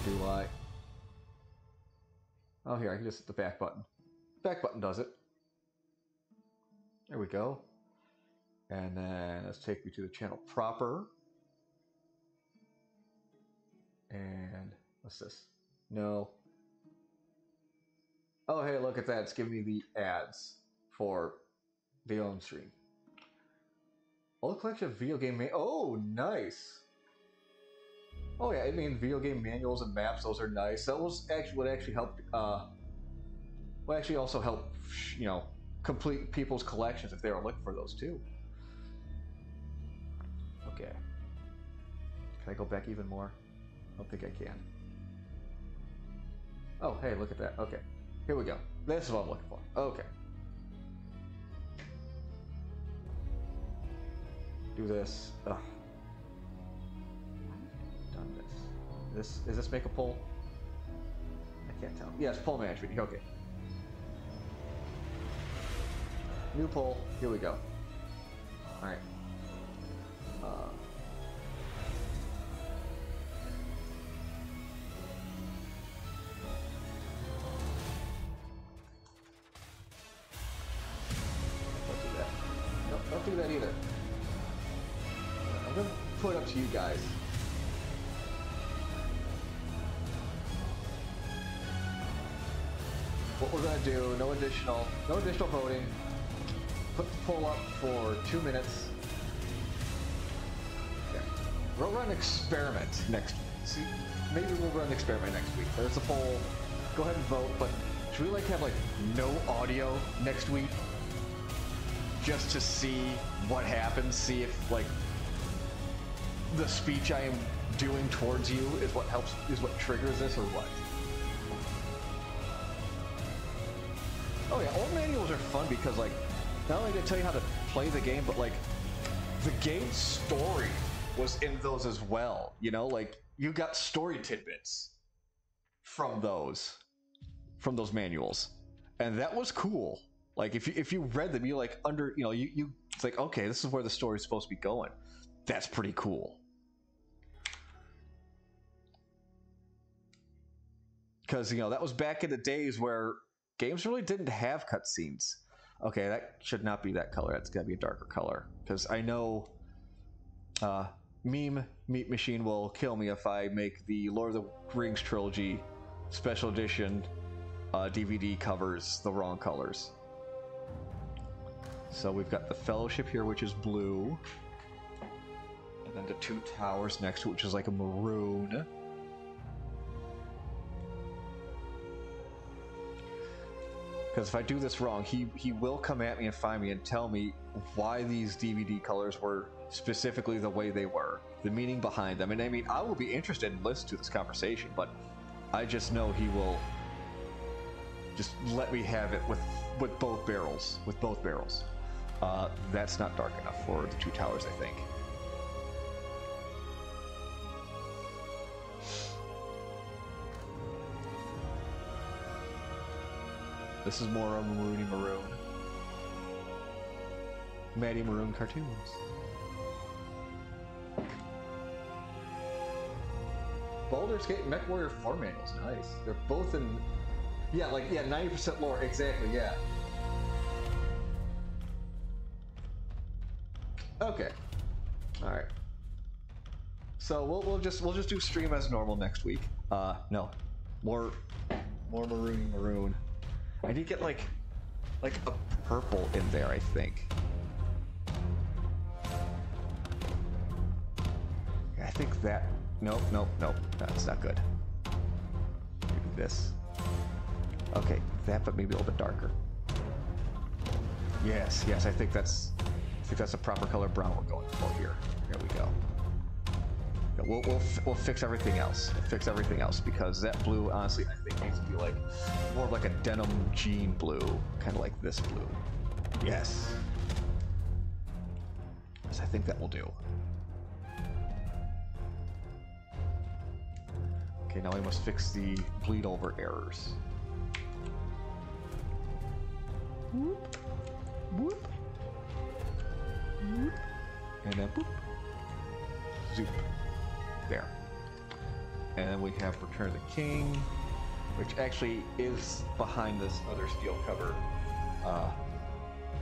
Do I? Oh, here, I can just hit the back button. Back button does it. There we go. And then let's take me to the channel proper. And what's this? No. Oh, hey, look at that. It's giving me the ads for the home stream. Old collection of video game oh, nice. Oh yeah, I mean video game manuals and maps, those are nice. That was actually would actually help would actually also help, you know, complete people's collections if they were looking for those too. Okay. Can I go back even more? I don't think I can. Oh, hey, look at that. Okay. Here we go. This is what I'm looking for. Okay. Do this. Ugh. Done this. Does this make a poll? I can't tell. Yes, poll management. Okay. New poll. Here we go. All right. Don't do that. Nope, don't do that either. I'm gonna put it up to you guys. What we're gonna do, no additional voting. Put the poll up for 2 minutes. Okay. We'll run an experiment next week. See, maybe we'll run an experiment next week. There's a poll. Go ahead and vote, but should we like have like no audio next week? Just to see what happens, see if like the speech I am doing towards you is what helps, is what triggers this, or what? Oh yeah, old manuals are fun because like, not only did they tell you how to play the game, but like, the game's story was in those as well. You know, like, you got story tidbits from those manuals. And that was cool. Like, if you read them, you like, you know, you it's like, okay, this is where the story's supposed to be going. That's pretty cool. Because, you know, that was back in the days where games really didn't have cutscenes. Okay, that should not be that color. That's got to be a darker color. Because I know Meme Meat Machine will kill me if I make the Lord of the Rings trilogy special edition DVD covers the wrong colors. So we've got the Fellowship here, which is blue. And then the Two Towers next to it, which is like a maroon. Because if I do this wrong, he will come at me and find me and tell me why these DVD colors were specifically the way they were, the meaning behind them. And I mean, I will be interested in listening to this conversation, but I just know he will Just let me have it with both barrels. With both barrels. That's not dark enough for the two towers, I think. This is more of a Maroony Maroon. Maddie Maroon cartoons. Baldur's Gate and MechWarrior 4 manuals, nice. They're both in, yeah, like, yeah, 90% lore, exactly, yeah. Okay, all right. So we'll just do stream as normal next week. No, more Maroony Maroon. I need to get like a purple in there, I think. I think that. Nope. That's not good. Maybe this. Okay, that, but maybe a little bit darker. Yes. I think that's a proper color brown we're going for here. There we go. We'll fix everything else. Because that blue, honestly, I think needs to be like more of like a denim jean blue, kind of like this blue. Yes. Yes, I think that will do. Okay, now we must fix the bleed over errors. Whoop, whoop, whoop, and then boop, zoop. There. And then we have Return of the King, which actually is behind this other steel cover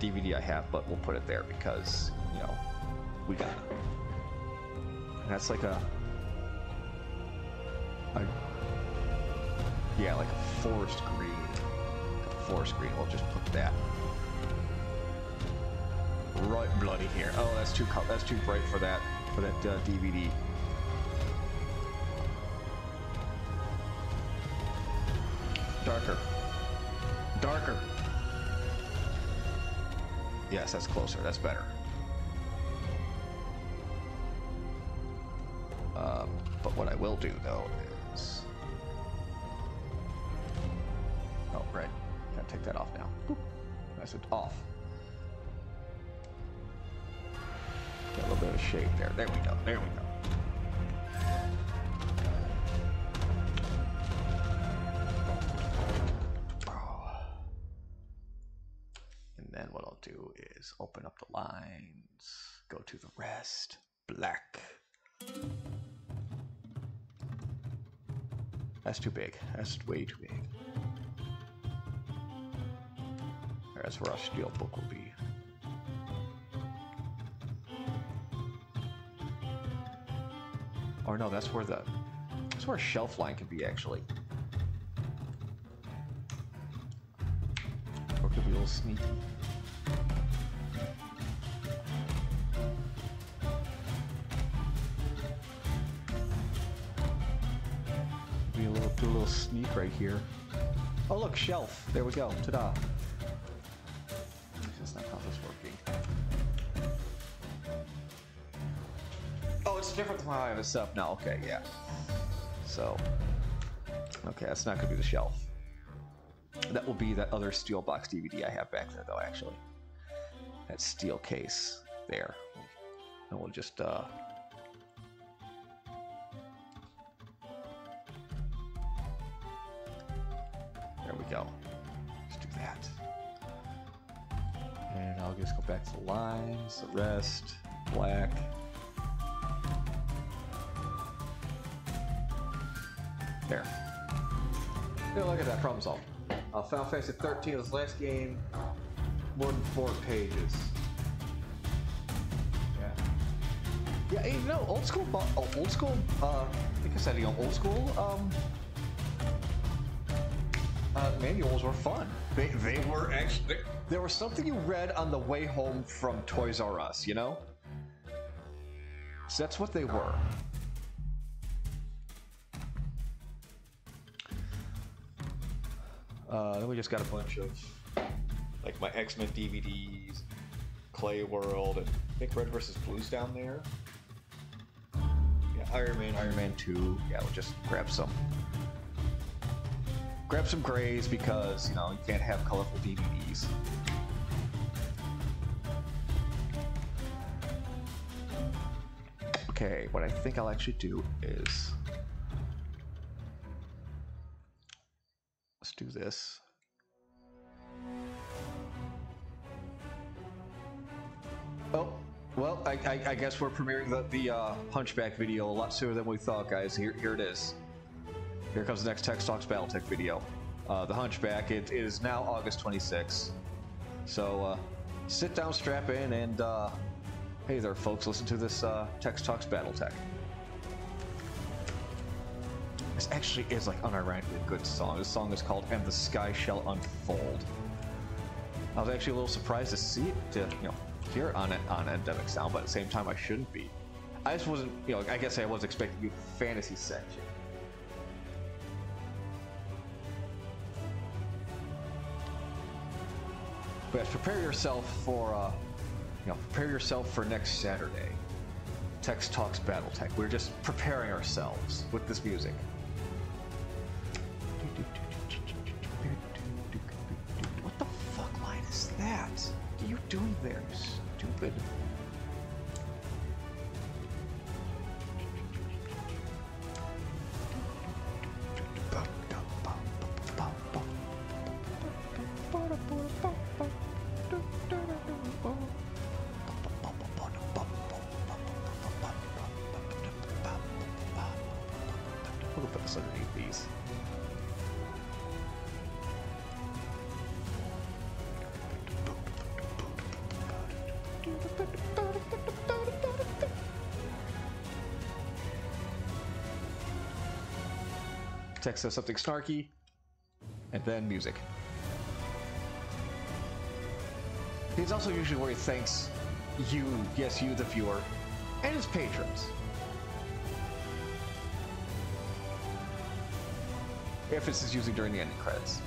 DVD I have, but we'll put it there because, you know, we got it. And that's like a yeah, like a forest green. We'll just put that right bloody here. Oh, that's too bright for that DVD. Darker. Yes, that's closer. That's better. But what I will do though is, oh right, gotta take that off now. Boop. That's it off. Got a little bit of shade there. There we go. And then what I'll do is open up the lines, go to the rest, black. That's too big. That's way too big. That's where our steel book will be. Or no, that's where a shelf line can be actually. Or it could be a little sneaky. Do a little sneak right here. Oh look, shelf. There we go. Ta-da. That's not how this working. Oh, it's different from how I have it set up now. Okay, yeah. So, okay, that's not gonna be the shelf. That will be that other steel box DVD I have back there, though. Actually, that steel case there, and we'll just there we go. Let's do that. And I'll just go back to the lines, the rest, black. There. Yeah, look at that, problem solved. Final Fantasy 13 was last game, more than 4 pages. Yeah. Yeah, you know, old school, like I said, you know, old school, manuals were fun. They were actually, there was something you read on the way home from Toys R Us, you know? So that's what they were. Then we just got a bunch of, like, my X-Men DVDs, Clay World, and I think Red vs. Blue's down there. Yeah, Iron Man 2. Yeah, we'll just grab some. grab some grays because, you know, you can't have colorful DVDs. Okay, what I think I'll actually do is... let's do this. Oh, well, I guess we're premiering the Hunchback video a lot sooner than we thought, guys. Here it is. Here comes the next Tex Talks Battletech video. The Hunchback, it is now August 26th. So, sit down, strap in, and, hey there, folks, listen to this, Tex Talks Battletech. This actually is, like, unironically a good song. This song is called And the Sky Shall Unfold. I was actually a little surprised to see it, to, you know, hear it on Endemic Sound, but at the same time, I shouldn't be. I just wasn't, you know, I guess I was expecting you fantasy section. But prepare yourself for, prepare yourself for next Saturday. Tex Talks Battletech. We're just preparing ourselves with this music. What the fuck line is that? What are you doing there, you stupid? We'll put this underneath these. Text says something snarky, and then music. He's also usually where he thanks you, yes, you, the viewer, and his patrons. If this is usually during the ending credits.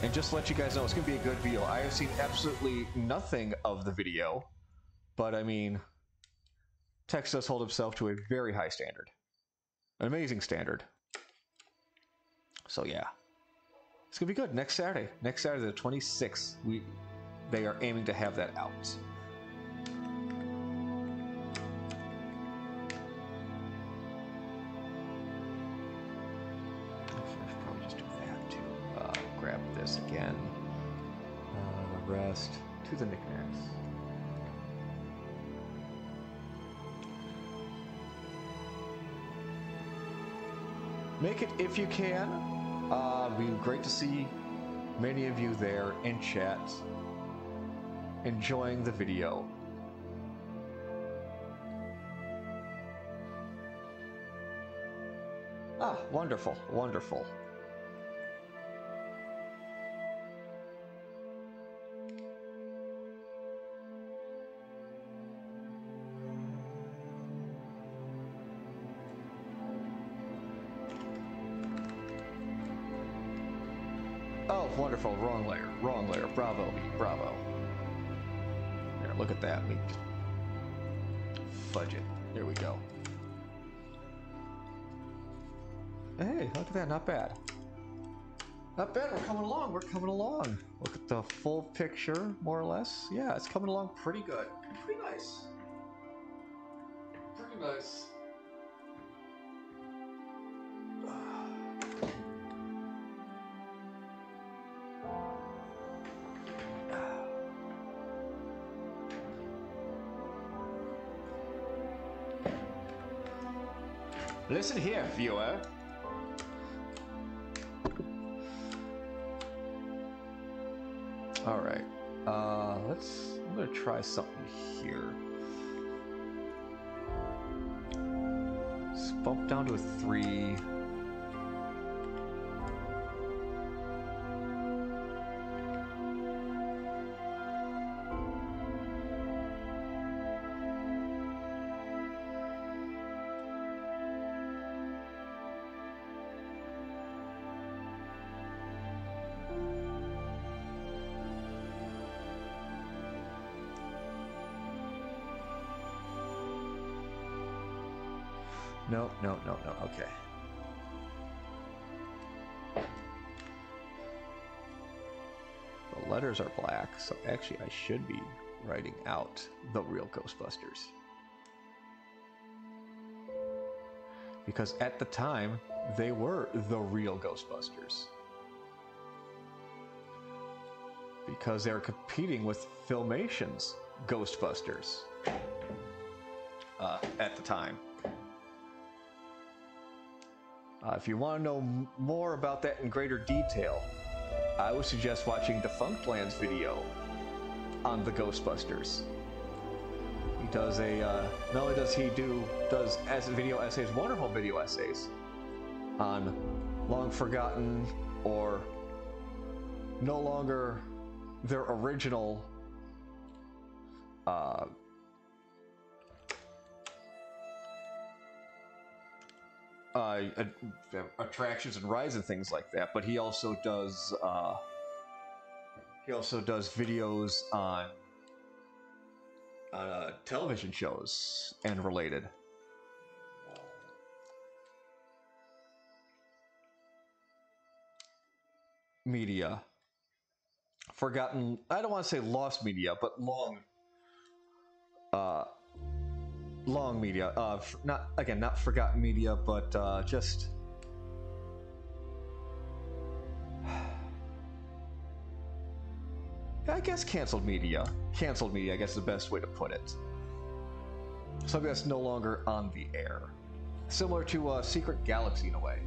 And just to let you guys know, it's going to be a good video. I have seen absolutely nothing of the video, but I mean, Tex does hold himself to a very high standard. An amazing standard. So yeah. It's going to be good. Next Saturday, the 26th, they are aiming to have that out. Grab this again. The rest to the knickknacks. Make it if you can. It'd be great to see many of you there in chat, enjoying the video. Ah, wonderful, wonderful. Oh, wonderful. Wrong layer. Wrong layer. Bravo. Bravo. Here, look at that. We fudge it. Here we go. Hey, look at that. Not bad. Not bad. We're coming along. We're coming along. Look at the full picture, more or less. Yeah, it's coming along pretty good. Pretty nice. Pretty nice. Listen here, viewer. All right. I'm gonna try something here. Let's bump down to a 3. No, no, no, no. Okay. The letters are black, so actually I should be writing out the real Ghostbusters. Because at the time, they were the real Ghostbusters. Because they were competing with Filmation's Ghostbusters at the time. If you want to know more about that in greater detail, I would suggest watching Defunctland's video on the Ghostbusters. He does a, not only does he does video essays, wonderful video essays on long forgotten or no longer their original attractions and rides and things like that, but he also does videos on television shows and related. Media. Forgotten, I don't want to say lost media, but long media. Not forgotten media, but just I guess canceled media. Canceled media, I guess is the best way to put it. Something that's no longer on the air. Similar to Secret Galaxy in a way.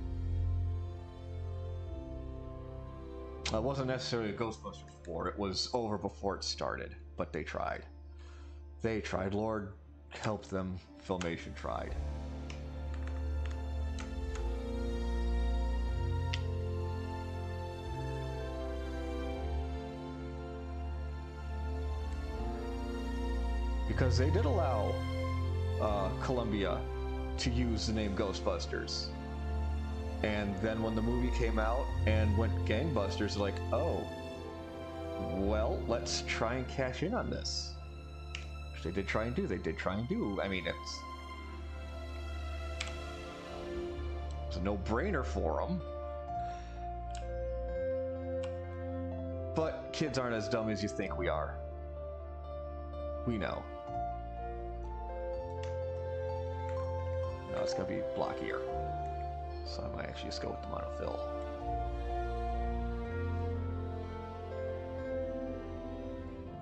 It wasn't necessarily a Ghostbusters 4, it was over before it started, but they tried. They tried. Lord help them, Filmation tried. Because they did allow Columbia to use the name Ghostbusters. And then when the movie came out and went gangbusters, like, oh, well, let's try and cash in on this. Which they did try and do. I mean, it's a no-brainer for them. But kids aren't as dumb as you think we are. We know. No, it's gonna be blockier. So I might actually just go with the monofill.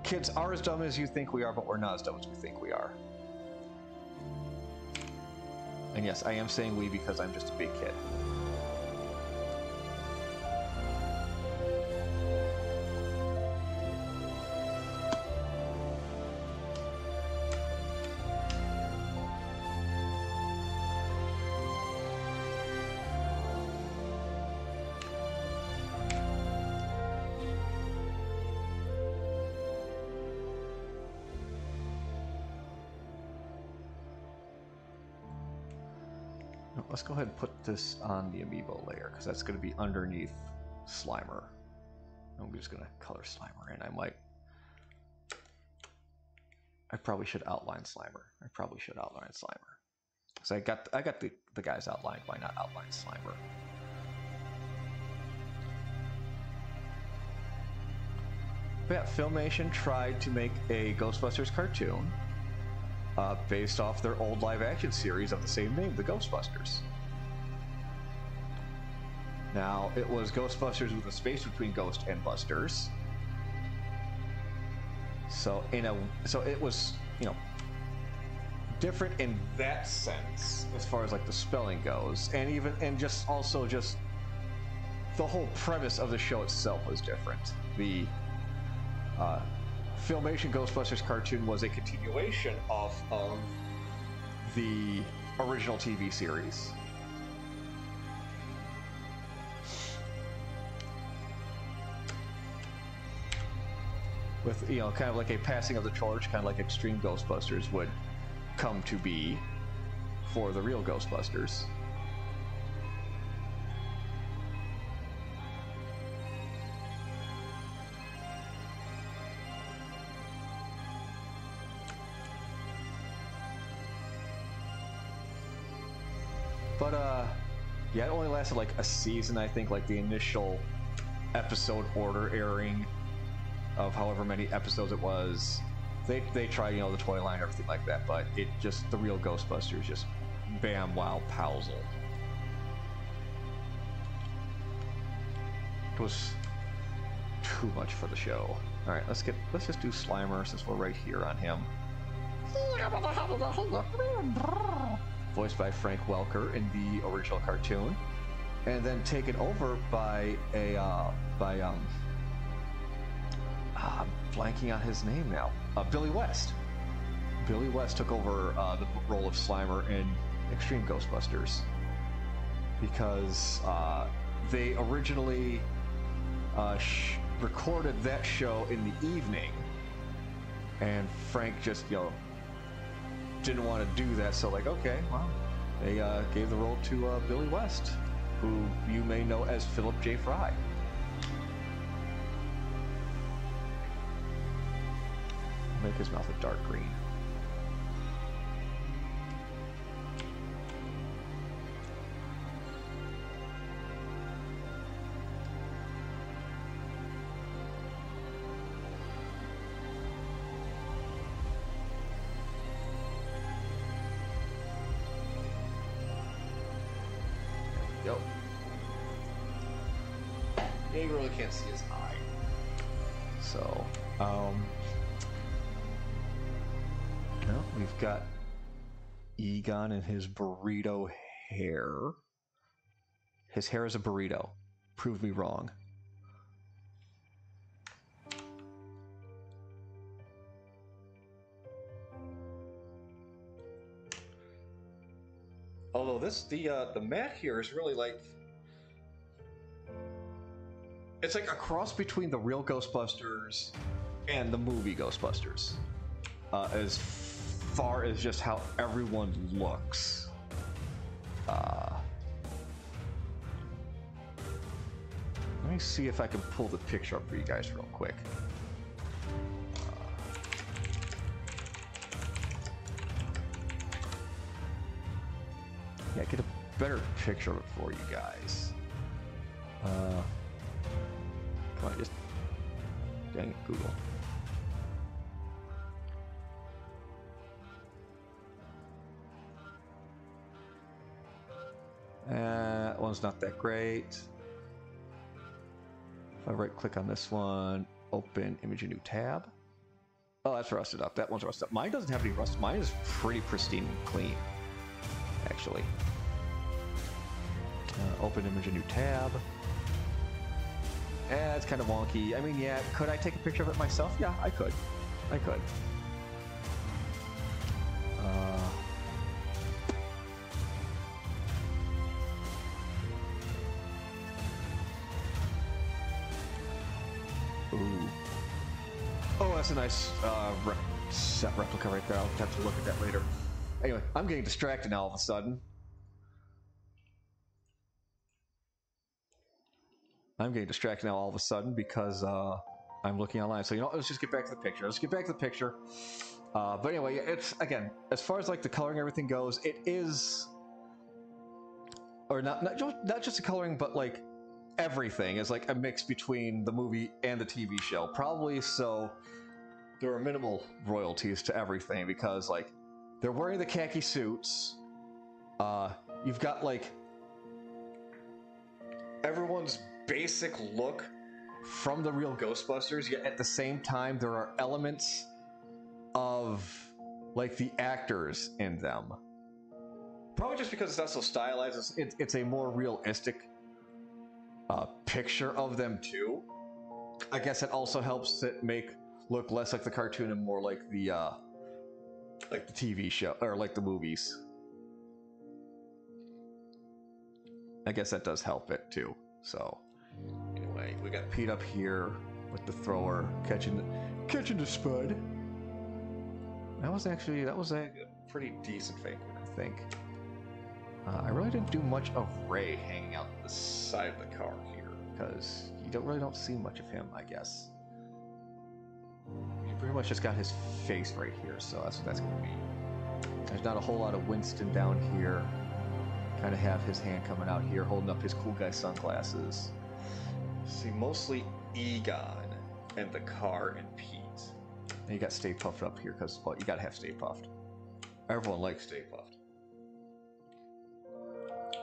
Kids are as dumb as you think we are, but we're not as dumb as we think we are. And yes, I am saying we because I'm just a big kid. Let's go ahead and put this on the amiibo layer because that's going to be underneath Slimer. I'm just going to color Slimer in. I probably should outline Slimer. So I got the guys outlined. Why not outline Slimer? But yeah, Filmation tried to make a Ghostbusters cartoon based off their old live-action series of the same name, The Ghostbusters. Now, it was Ghostbusters with a space between Ghost and Busters. So it was, different in that sense, as far as like the spelling goes, and just the whole premise of the show itself was different. The Filmation Ghostbusters cartoon was a continuation of the original TV series. With, kind of like a passing of the torch, kind of like Extreme Ghostbusters would come to be for the real Ghostbusters. But yeah, it only lasted like a season, I think. Like the initial episode order airing of however many episodes it was, they tried, you know, the toy line, everything like that, but it just, the real Ghostbusters just bam, wow, pouzled. It was too much for the show. All right, let's just do Slimer since we're right here on him. Voiced by Frank Welker in the original cartoon, and then taken over by I'm blanking on his name now. Billy West. Billy West took over the role of Slimer in Extreme Ghostbusters because they originally recorded that show in the evening, and Frank just, you know, didn't want to do that, so like, okay, well, they gave the role to Billy West, who you may know as Philip J. Fry. Make his mouth a dark green. Yep. Yeah, you really can't see his eye. So, no, we've got Egon and his burrito hair. His hair is a burrito. Prove me wrong. Although the mat here is really like, it's like a cross between the real Ghostbusters and the movie Ghostbusters, as far as just how everyone looks. Let me see if I can pull the picture up for you guys real quick. Yeah, get a better picture of it for you guys. Come on, just dang it, Google. That one's not that great. If I right click on this one, open image, a new tab. Oh, that's rusted up. That one's rusted up. Mine doesn't have any rust. Mine is pretty pristine and clean, actually. Open image, a new tab. It's kind of wonky. I mean, yeah, could I take a picture of it myself? Yeah, I could. I could. Ooh. Oh, that's a nice set replica right there. I'll have to look at that later. Anyway, I'm getting distracted now all of a sudden. Because I'm looking online. So, you know, let's just get back to the picture. But anyway, it's, again, as far as like the coloring and everything goes, it is, or not just the coloring, but like everything is like a mix between the movie and the TV show. Probably so there are minimal royalties to everything because like they're wearing the khaki suits. You've got like everyone's basic look from the real Ghostbusters, yet at the same time there are elements of like the actors in them. Probably just because it's not so stylized, it's a more realistic picture of them too. I guess it also helps it look less like the cartoon and more like the TV show or like the movies. I guess that does help it too. So anyway, we got Pete up here with the thrower catching the spud. That was a pretty decent fake one, I think. I really didn't do much of Ray hanging out the side of the car here because you really don't see much of him, I guess. You pretty much just got his face right here, so that's what that's going to be. There's not a whole lot of Winston down here. Kind of have his hand coming out here, holding up his cool guy sunglasses. See, mostly Egon and the car and Pete. And you got Stay Puffed up here because, well, you gotta have Stay Puffed. Everyone likes Stay Puffed.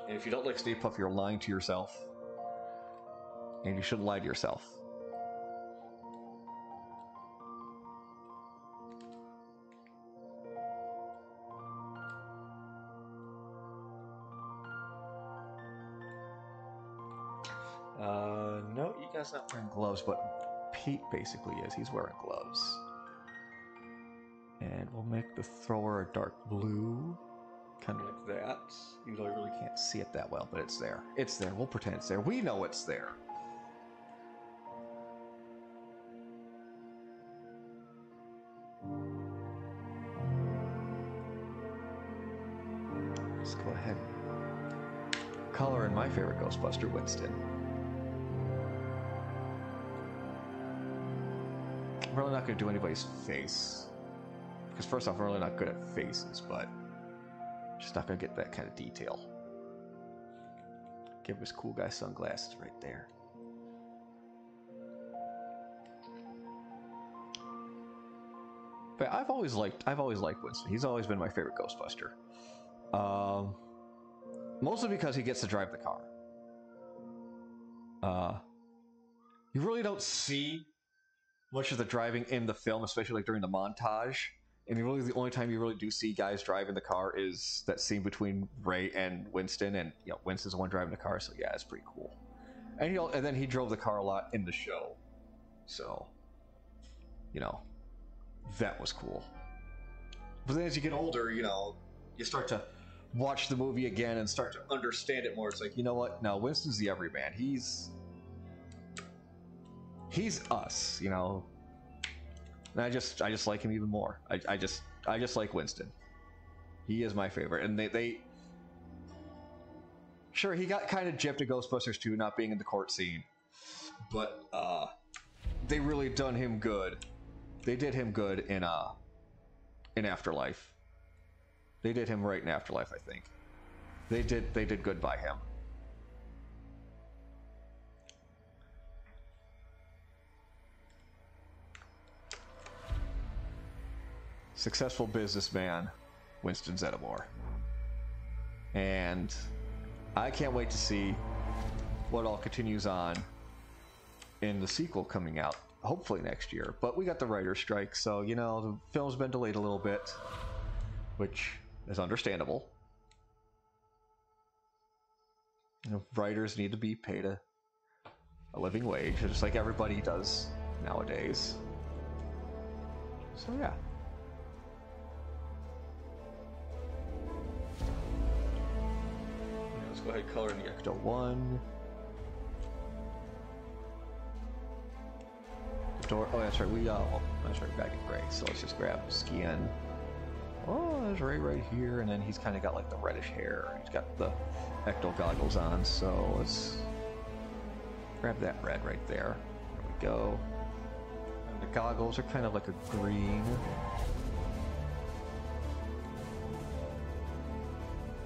And if you don't like Stay Puffed, you're lying to yourself. And you shouldn't lie to yourself. No, Egon's not Wearing gloves, but Pete basically is. He's wearing gloves. And we'll make the thrower a dark blue. Kind of like that. Even though I really can't see it that well, but it's there. It's there. We'll pretend it's there. We know it's there. Let's go ahead. Color in my favorite Ghostbuster, Winston. I'm really not going to do anybody's face. Because first off, I'm really not good at faces, but just not going to get that kind of detail. Give him his cool guy sunglasses right there. But I've always liked Winston. He's always been my favorite Ghostbuster. Mostly because he gets to drive the car. You really don't see much of the driving in the film, especially like during the montage. And really, the only time you really do see guys driving the car is that scene between Ray and Winston, and Winston's the one driving the car. So yeah, it's pretty cool. And then he drove the car a lot in the show, so that was cool. But then as you get older, you start to watch the movie again and start to understand it more. It's like, you know what? No, Winston's the everyman. He's us, And I just like him even more. I just like Winston. He is my favorite. And they sure, he got kind of gypped at Ghostbusters 2 not being in the court scene. But they really done him good. They did him good in Afterlife. They did him right in Afterlife, I think. They did good by him. Successful businessman, Winston Zeddemore. And I can't wait to see what all continues on in the sequel coming out, hopefully next year. But we got the writer's strike, so, the film's been delayed a little bit, which is understandable. Writers need to be paid a living wage, just like everybody does nowadays. So, yeah. Let's go ahead and color in the Ecto 1. The door. Oh, that's right. That's right. Back in gray. So let's just grab Skin. Oh, there's Ray right here, and then he's kind of got like the reddish hair. He's got the Ecto goggles on. So let's grab that red right there. There we go. And the goggles are kind of like a green.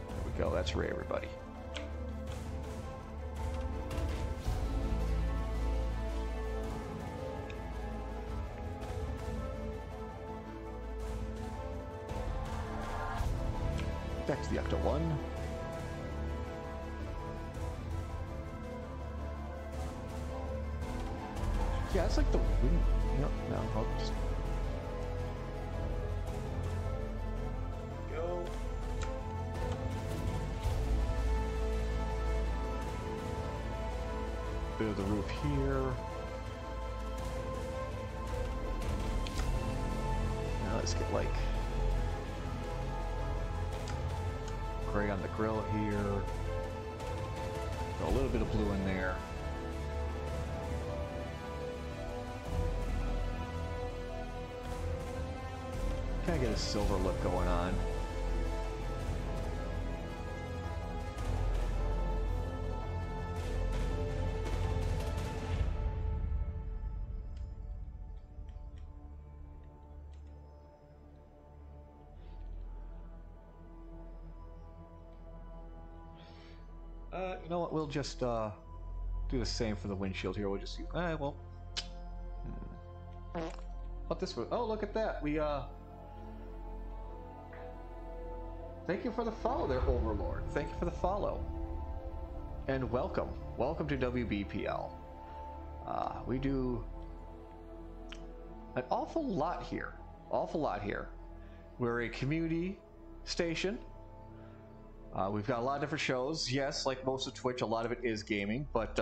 There we go. That's Ray, everybody. Back to the Ecto 1. Yeah, it's like the wing. No, I'll just go. Bit of the roof here. Now let's get like gray on the grill here. Throw a little bit of blue in there. Kind of get a silver look going on. You know what? We'll just do the same for the windshield here. We'll just use. Well. What this was? Oh, look at that. We Thank you for the follow there, Overlord. Thank you for the follow. And welcome. Welcome to WBPL. We do an awful lot here. Awful lot here. We're a community station. We've got a lot of different shows. Yes, like most of Twitch, a lot of it is gaming, but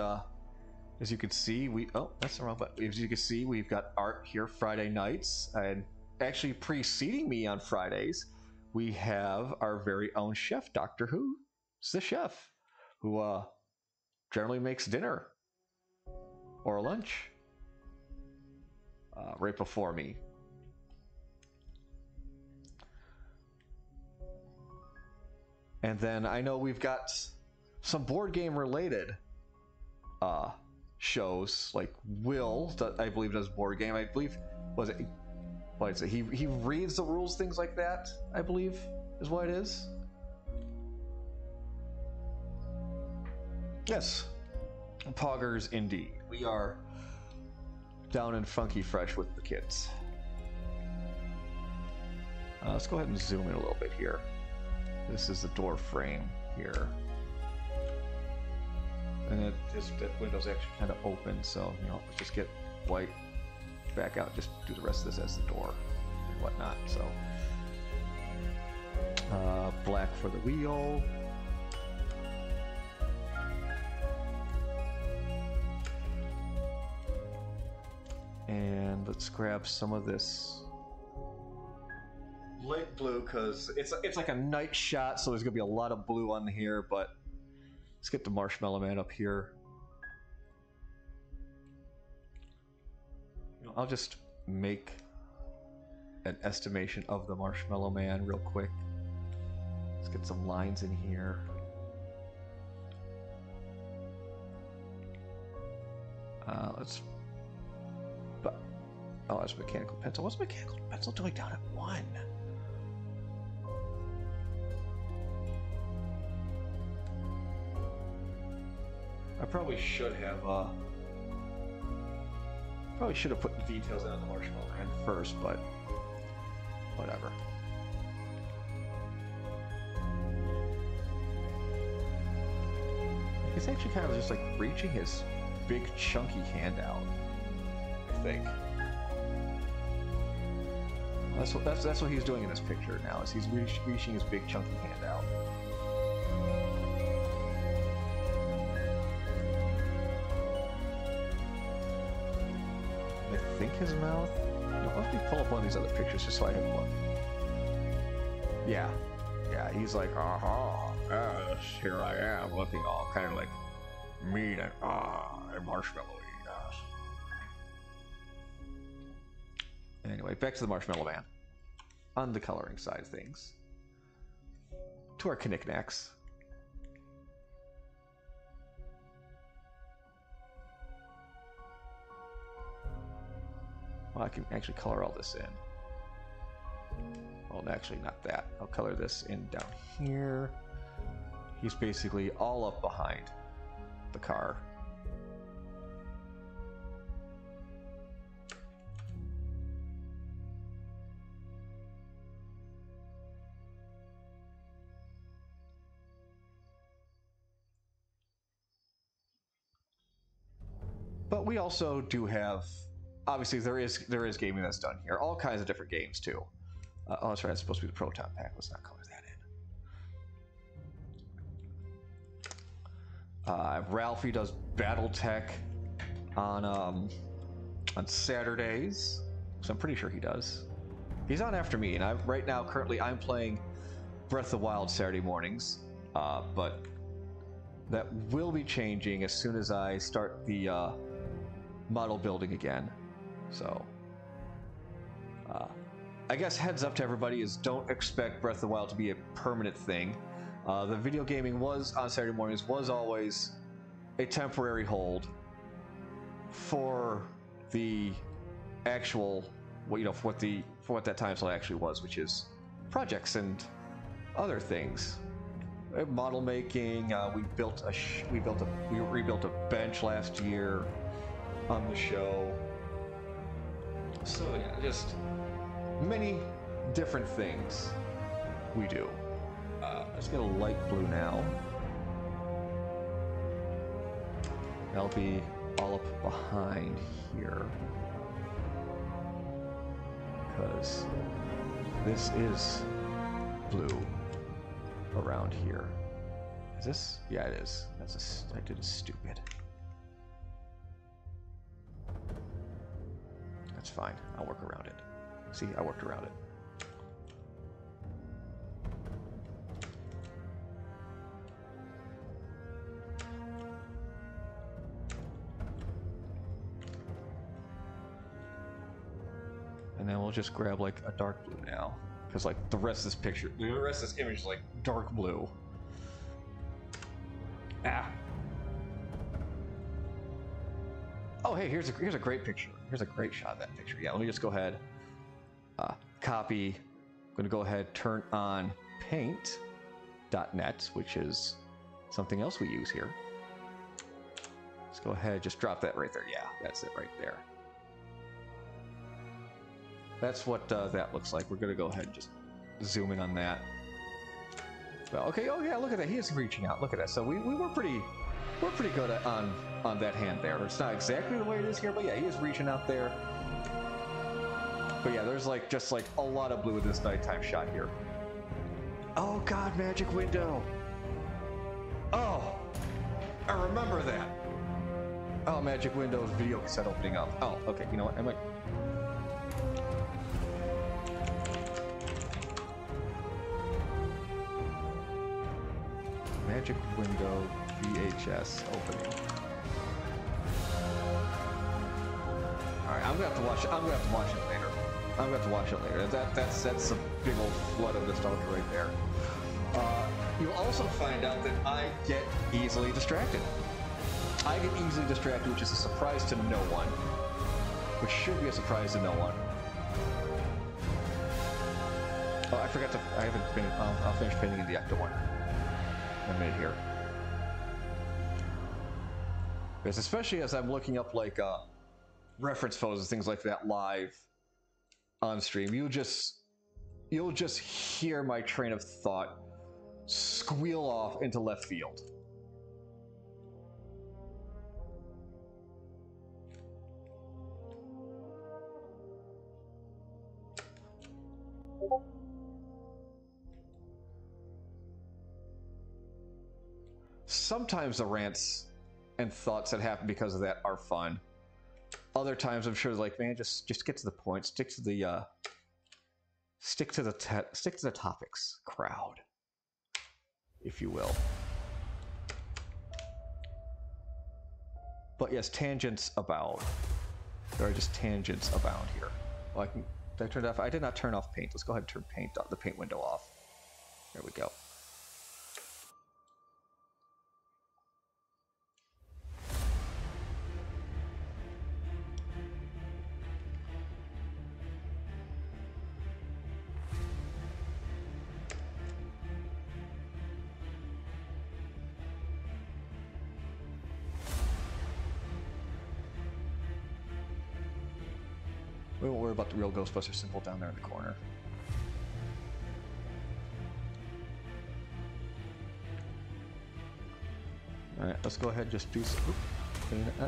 as you can see, oh, that's the wrong button. As you can see, we've got art here Friday nights, and actually preceding me on Fridays, we have our very own chef, Doctor Who. It's the chef who generally makes dinner or lunch right before me. And then I know we've got some board game related shows, like Will, that I believe does board game. I believe, what is it? He reads the rules, things like that, I believe is what it is. Yes, Poggers indeed. We are down in Funky Fresh with the kids. Let's go ahead and zoom in a little bit here. This is the door frame here. And that window's actually kind of open, so, you know, let's just get white back out, just do the rest of this as the door and whatnot. So, black for the wheel. And let's grab some of this light blue, because it's like a night shot, so there's gonna be a lot of blue on here, but let's get the Marshmallow Man up here. You know, I'll just make an estimation of the Marshmallow Man real quick. Let's get some lines in here. Oh, that's mechanical pencil. What's mechanical pencil doing down at 1? I probably should have put the details down on the Marshmallow Man first, but whatever. He's actually kind of just like reaching his big chunky hand out, I think. That's what he's doing in this picture now, is he's reaching his big chunky hand out. I think his mouth... No, let me pull up one of these other pictures just so I have one. Yeah. Yeah, he's like, aha, yes, here I am, looking all kind of like mean and marshmallowy, yes. Anyway, back to the Marshmallow Man. On the coloring side of things. To our knickknacks. Well, I can actually color all this in. Well, actually not that. I'll color this in down here. He's basically all up behind the car. But we also do have, obviously there is gaming that's done here. All kinds of different games too. Oh, that's right. It's supposed to be the Proton Pack. Let's not color that in. Ralphie does BattleTech on Saturdays, so I'm pretty sure he does. He's on after me, and right now currently I'm playing Breath of the Wild Saturday mornings, but that will be changing as soon as I start the model building again. So. I guess heads up to everybody is don't expect Breath of the Wild to be a permanent thing. The video gaming was on Saturday mornings was always a temporary hold for the actual, for what that time slot actually was, which is projects and other things. model making. We rebuilt a bench last year on the show. So yeah, just many different things we do. Let's get a light blue now. That'll be all up behind here, because this is blue around here. Is this? Yeah, it is. I did a stupid. That's fine. I'll work around it. See, I worked around it. And then we'll just grab like a dark blue now, because like the rest of this picture, the rest of this image is like dark blue. Ah. Oh, hey, here's a great picture. Here's a great shot of that picture. Yeah, let me just go ahead, copy. I'm gonna go ahead, turn on paint.net, which is something else we use here. Let's go ahead, just drop that right there. Yeah, that's it right there. That's what that looks like. We're gonna go ahead and just zoom in on that. Well, okay. Oh yeah, look at that. He is reaching out. Look at that. So we're pretty good on that hand there. It's not exactly the way it is here, but yeah, he is reaching out there. But yeah, there's like just like a lot of blue in this nighttime shot here. Oh God, magic window. Oh, I remember that. Oh, magic windows video cassette opening up. Oh, okay. You know what? I might. Magic window VHS opening. Alright, I'm gonna have to watch it. I'm gonna have to watch it later. I'm gonna have to watch it later. That's a big old flood of nostalgia right there. You'll also find out that I get easily distracted. I get easily distracted, which is a surprise to no one. Which should be a surprise to no one. Oh, I forgot to. I haven't finished. I'll finish painting in the Ecto one in a minute here. Because especially as I'm looking up like reference photos and things like that live on stream, you'll just hear my train of thought squeal off into left field. Sometimes the rants and thoughts that happen because of that are fun. Other times I'm sure like, man, just get to the point, stick to the topics, crowd, if you will. But yes, tangents abound. There are just tangents abound here. Well, did I turn it off? I did not turn off paint. Let's go ahead and turn the paint window off. There we go. We won't worry about the real Ghostbuster symbol down there in the corner. Alright, let's go ahead and just do some.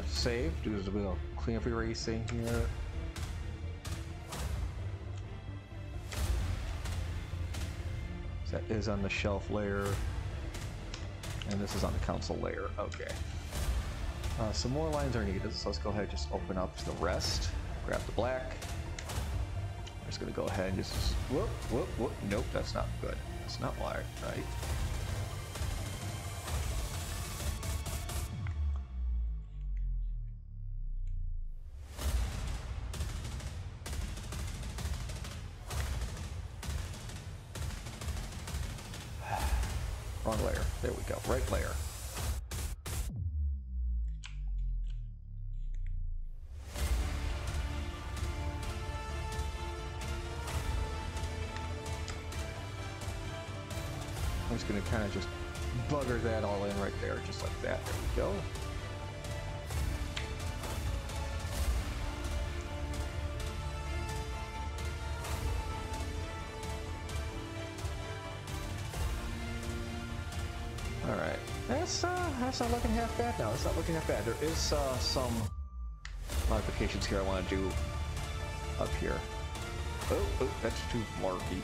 Save. Do a little cleanup erasing here. That is on the shelf layer. And this is on the console layer. Okay. Some more lines are needed, so let's go ahead and just open up the rest. Grab the black. I'm just gonna go ahead and just whoop, whoop, whoop. Nope, that's not good. That's not why, right? Wrong layer. There we go. Right layer. I'm just going to kind of just bugger that all in right there, just like that. There we go. Alright, that's not looking half bad now. It's not looking half bad. There is some modifications here I want to do up here. Oh, that's too marky.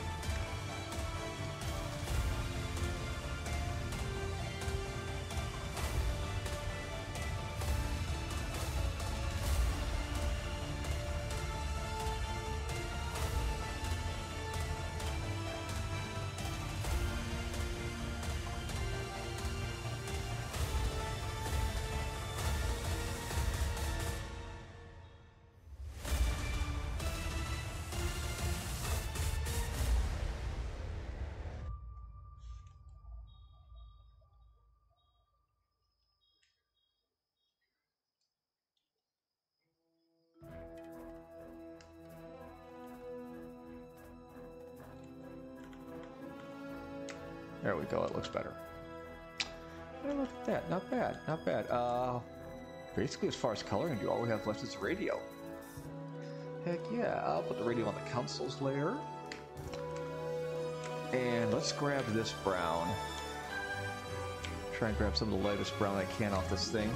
There we go, it looks better. Hey, look at that, not bad, not bad. Basically as far as coloring go, all we have left is the radio. Heck yeah, I'll put the radio on the consoles layer. And let's grab this brown. Try and grab some of the lightest brown I can off this thing.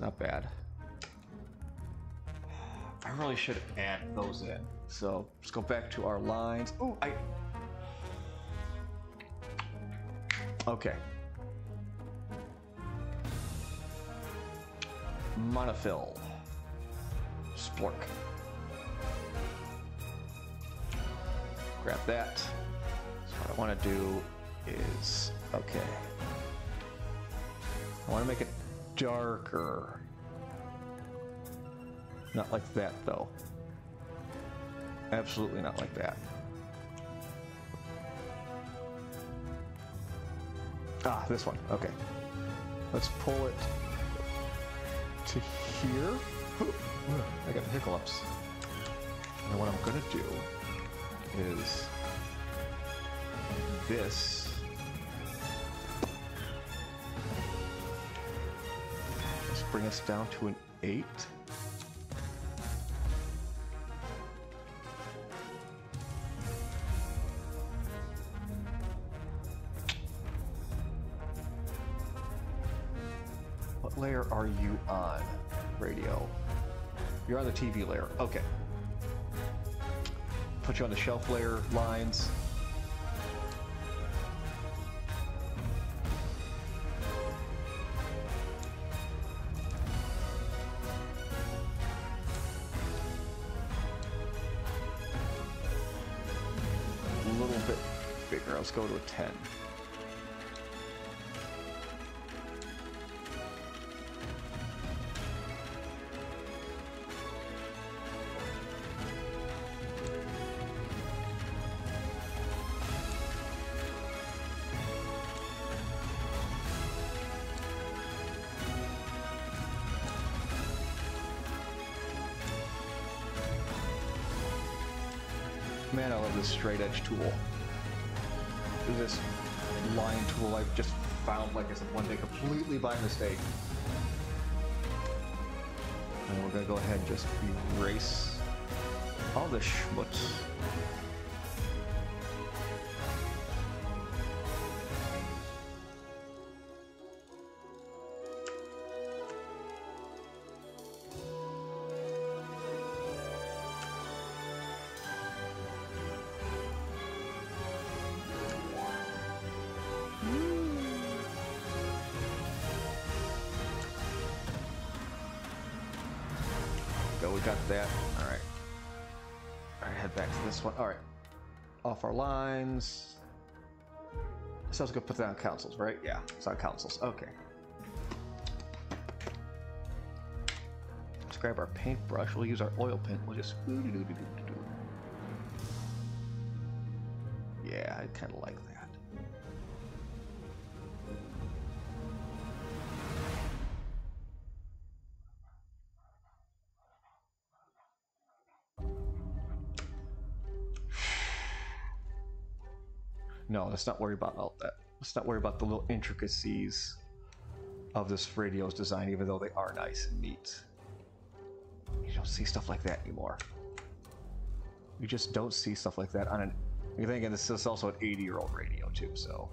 Not bad. I really should add those in. So let's go back to our lines. Oh, okay. Monofill. Splork. Grab that. So what I want to do is, okay. I want to make it darker. Not like that, though. Absolutely not like that. Ah, this one. Okay. Let's pull it to here. I got hiccups. And what I'm going to do is this. Bring us down to an 8. What layer are you on, radio? You're on the TV layer. Okay. Put you on the shelf layer lines. Let's go to a 10. Man, I love this straight edge tool. This line tool I've just found, like I said, one day completely by mistake. And we're gonna go ahead and just erase all the schmutz. We got that. All right. All right, head back to this one. All right. Off our lines. So I was gonna put that on consoles, right? Yeah, it's on consoles. Okay. Let's grab our paintbrush. We'll use our oil paint. We'll just. Yeah, I kind of like that. No, let's not worry about all that. Let's not worry about the little intricacies of this radio's design, even though they are nice and neat. You don't see stuff like that anymore. You just don't see stuff like that on an... You're thinking this is also an 80-year-old radio too, so...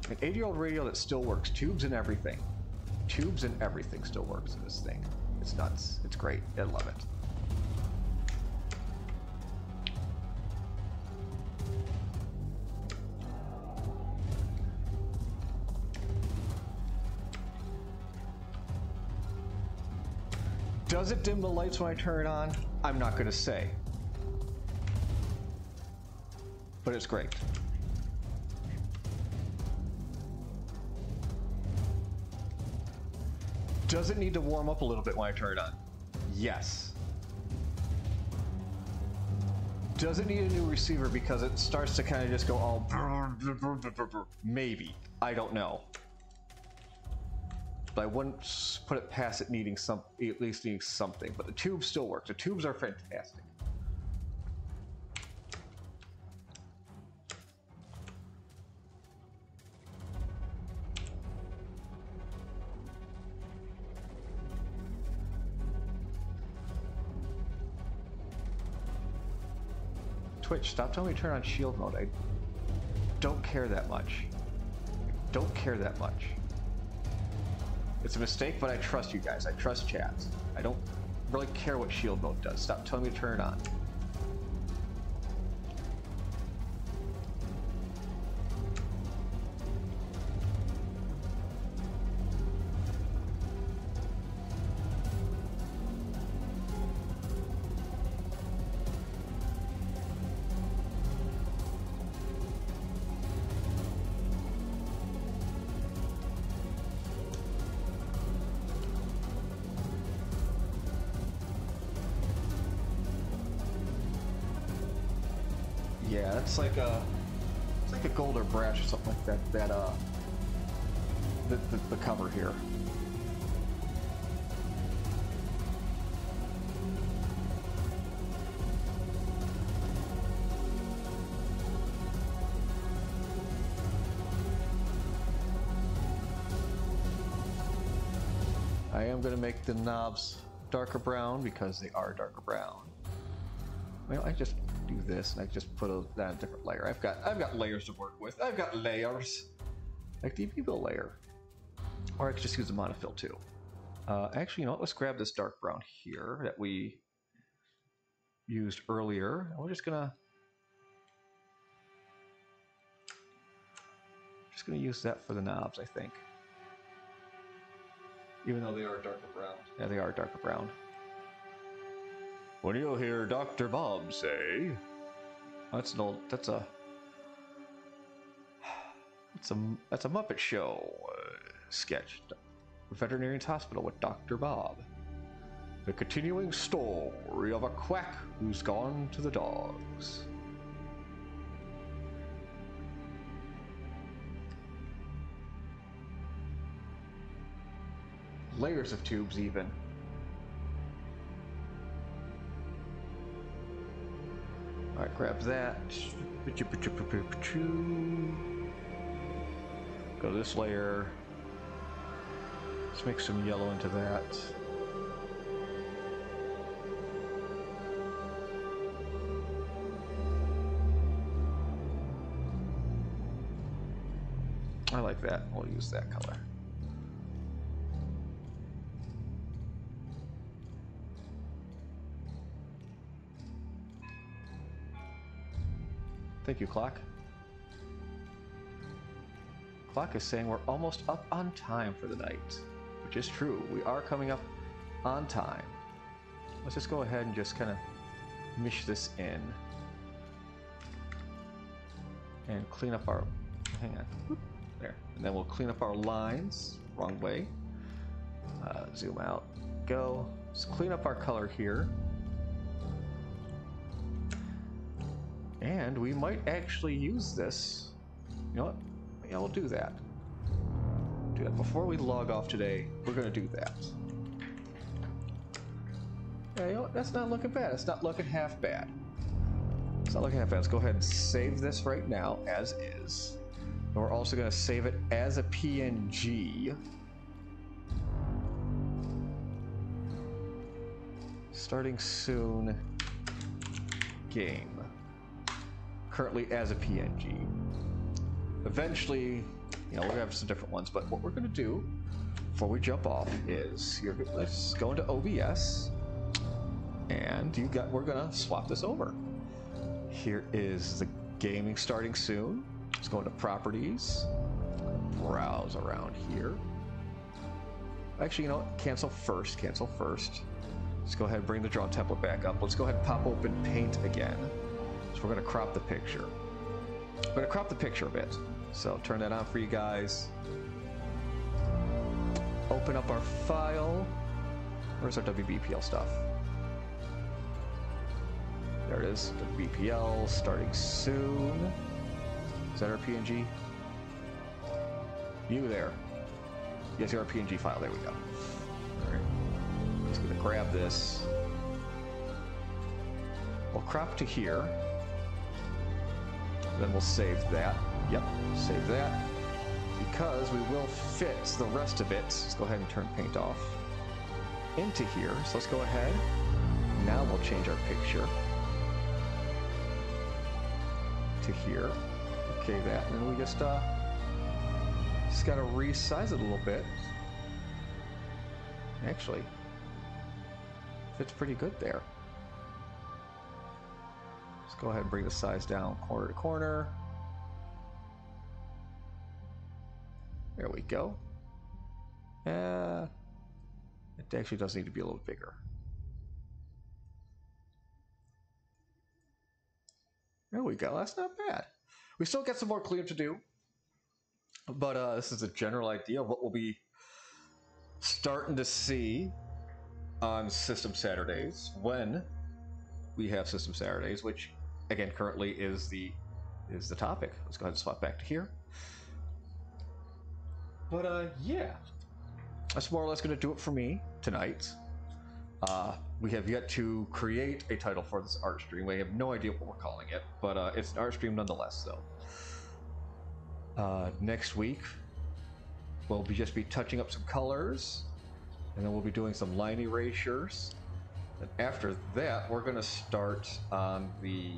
An 80-year-old radio that still works. Tubes and everything. Tubes and everything still works in this thing. It's nuts. It's great. I love it. Does it dim the lights when I turn it on? I'm not going to say. But it's great. Does it need to warm up a little bit when I turn it on? Yes. Does it need a new receiver because it starts to kind of just go all... Maybe. I don't know. But I wouldn't put it past it needing at least needing something. But the tubes still work. The tubes are fantastic. Twitch, stop telling me to turn on shield mode. I don't care that much. I don't care that much. It's a mistake, but I trust you guys. I trust chat. I don't really care what shield mode does. Stop telling me to turn it on. Yeah, it's like a gold or brash or something like that. The cover here. I am going to make the knobs darker brown because they are darker brown. Well, I just do this and I just put that on a different layer. I've got layers to work with. I've got layers, like the Amiibo layer, or I could just use the monofill too. Actually, you know what? Let's grab this dark brown here that we used earlier. And we're just gonna use that for the knobs, I think. Even though they are darker brown. Yeah, they are darker brown. When you'll hear Dr. Bob say, that's a Muppet Show sketch. Veterinarian's Hospital with Dr. Bob. The continuing story of a quack who's gone to the dogs. Layers of tubes even. Alright, grab that. Go to this layer. Let's mix some yellow into that. I like that. We'll use that color. Thank you, Clock. Clock is saying we're almost up on time for the night, which is true. We are coming up on time. Let's just go ahead and just kind of mish this in and clean up our... Hang on. There. And then we'll clean up our lines. Wrong way. Zoom out. Go. Let's clean up our color here. And we might actually use this. You know what? Yeah, we'll do that. Do that. Before we log off today, we're going to do that. Yeah, you know what? That's not looking bad. It's not looking half bad. It's not looking half bad. Let's go ahead and save this right now as is. And we're also going to save it as a PNG. Starting soon. Game. Currently as a PNG. Eventually, you know, we're gonna have some different ones, but what we're gonna do before we jump off is let's go into OBS, and we're gonna swap this over. Here is the gaming starting soon. Let's go into properties, browse around here. Actually, you know what? Cancel first. Let's go ahead and bring the draw template back up. Let's go ahead and pop open Paint again. So we're gonna crop the picture. We're gonna crop the picture a bit. So turn that on for you guys. Open up our file. Where's our WBPL stuff? There it is. WBPL starting soon. Is that our PNG? You there. Yes, your PNG file. There we go. All right. Just gonna grab this. We'll crop to here. Then we'll save that. Yep, save that. Because we will fit the rest of it. Let's go ahead and turn Paint off. Into here. So let's go ahead. Now we'll change our picture. To here. Okay, that. And then we just gotta resize it a little bit. Actually, fits pretty good there. Let's go ahead and bring the size down corner to corner. There we go. It actually does need to be a little bigger. There we go. That's not bad. We still got some more cleanup to do, but this is a general idea of what we'll be starting to see on System Saturdays when we have System Saturdays, which again currently is the topic. Let's go ahead and swap back to here. But yeah, that's more or less going to do it for me tonight. We have yet to create a title for this art stream. We have no idea what we're calling it, but it's an art stream nonetheless, though. Next week, we'll just be touching up some colors, and then we'll be doing some line erasures. And after that, we're going to start on the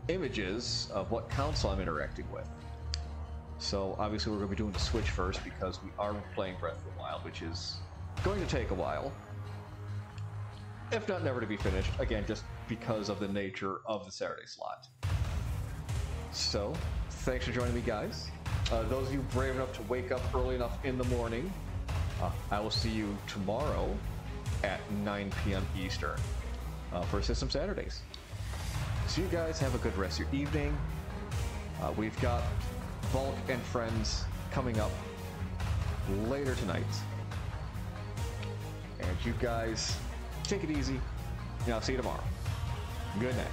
images of what console I'm interacting with. So obviously we're going to be doing the Switch first because we are playing Breath of the Wild, which is going to take a while, if not never to be finished, again just because of the nature of the Saturday slot. So thanks for joining me, guys. Those of you brave enough to wake up early enough in the morning, I will see you tomorrow at 9 p.m. Eastern for System Saturdays. So you guys have a good rest of your evening. We've got Bulk and Friends coming up later tonight. And you guys take it easy, and I'll see you tomorrow. Good night.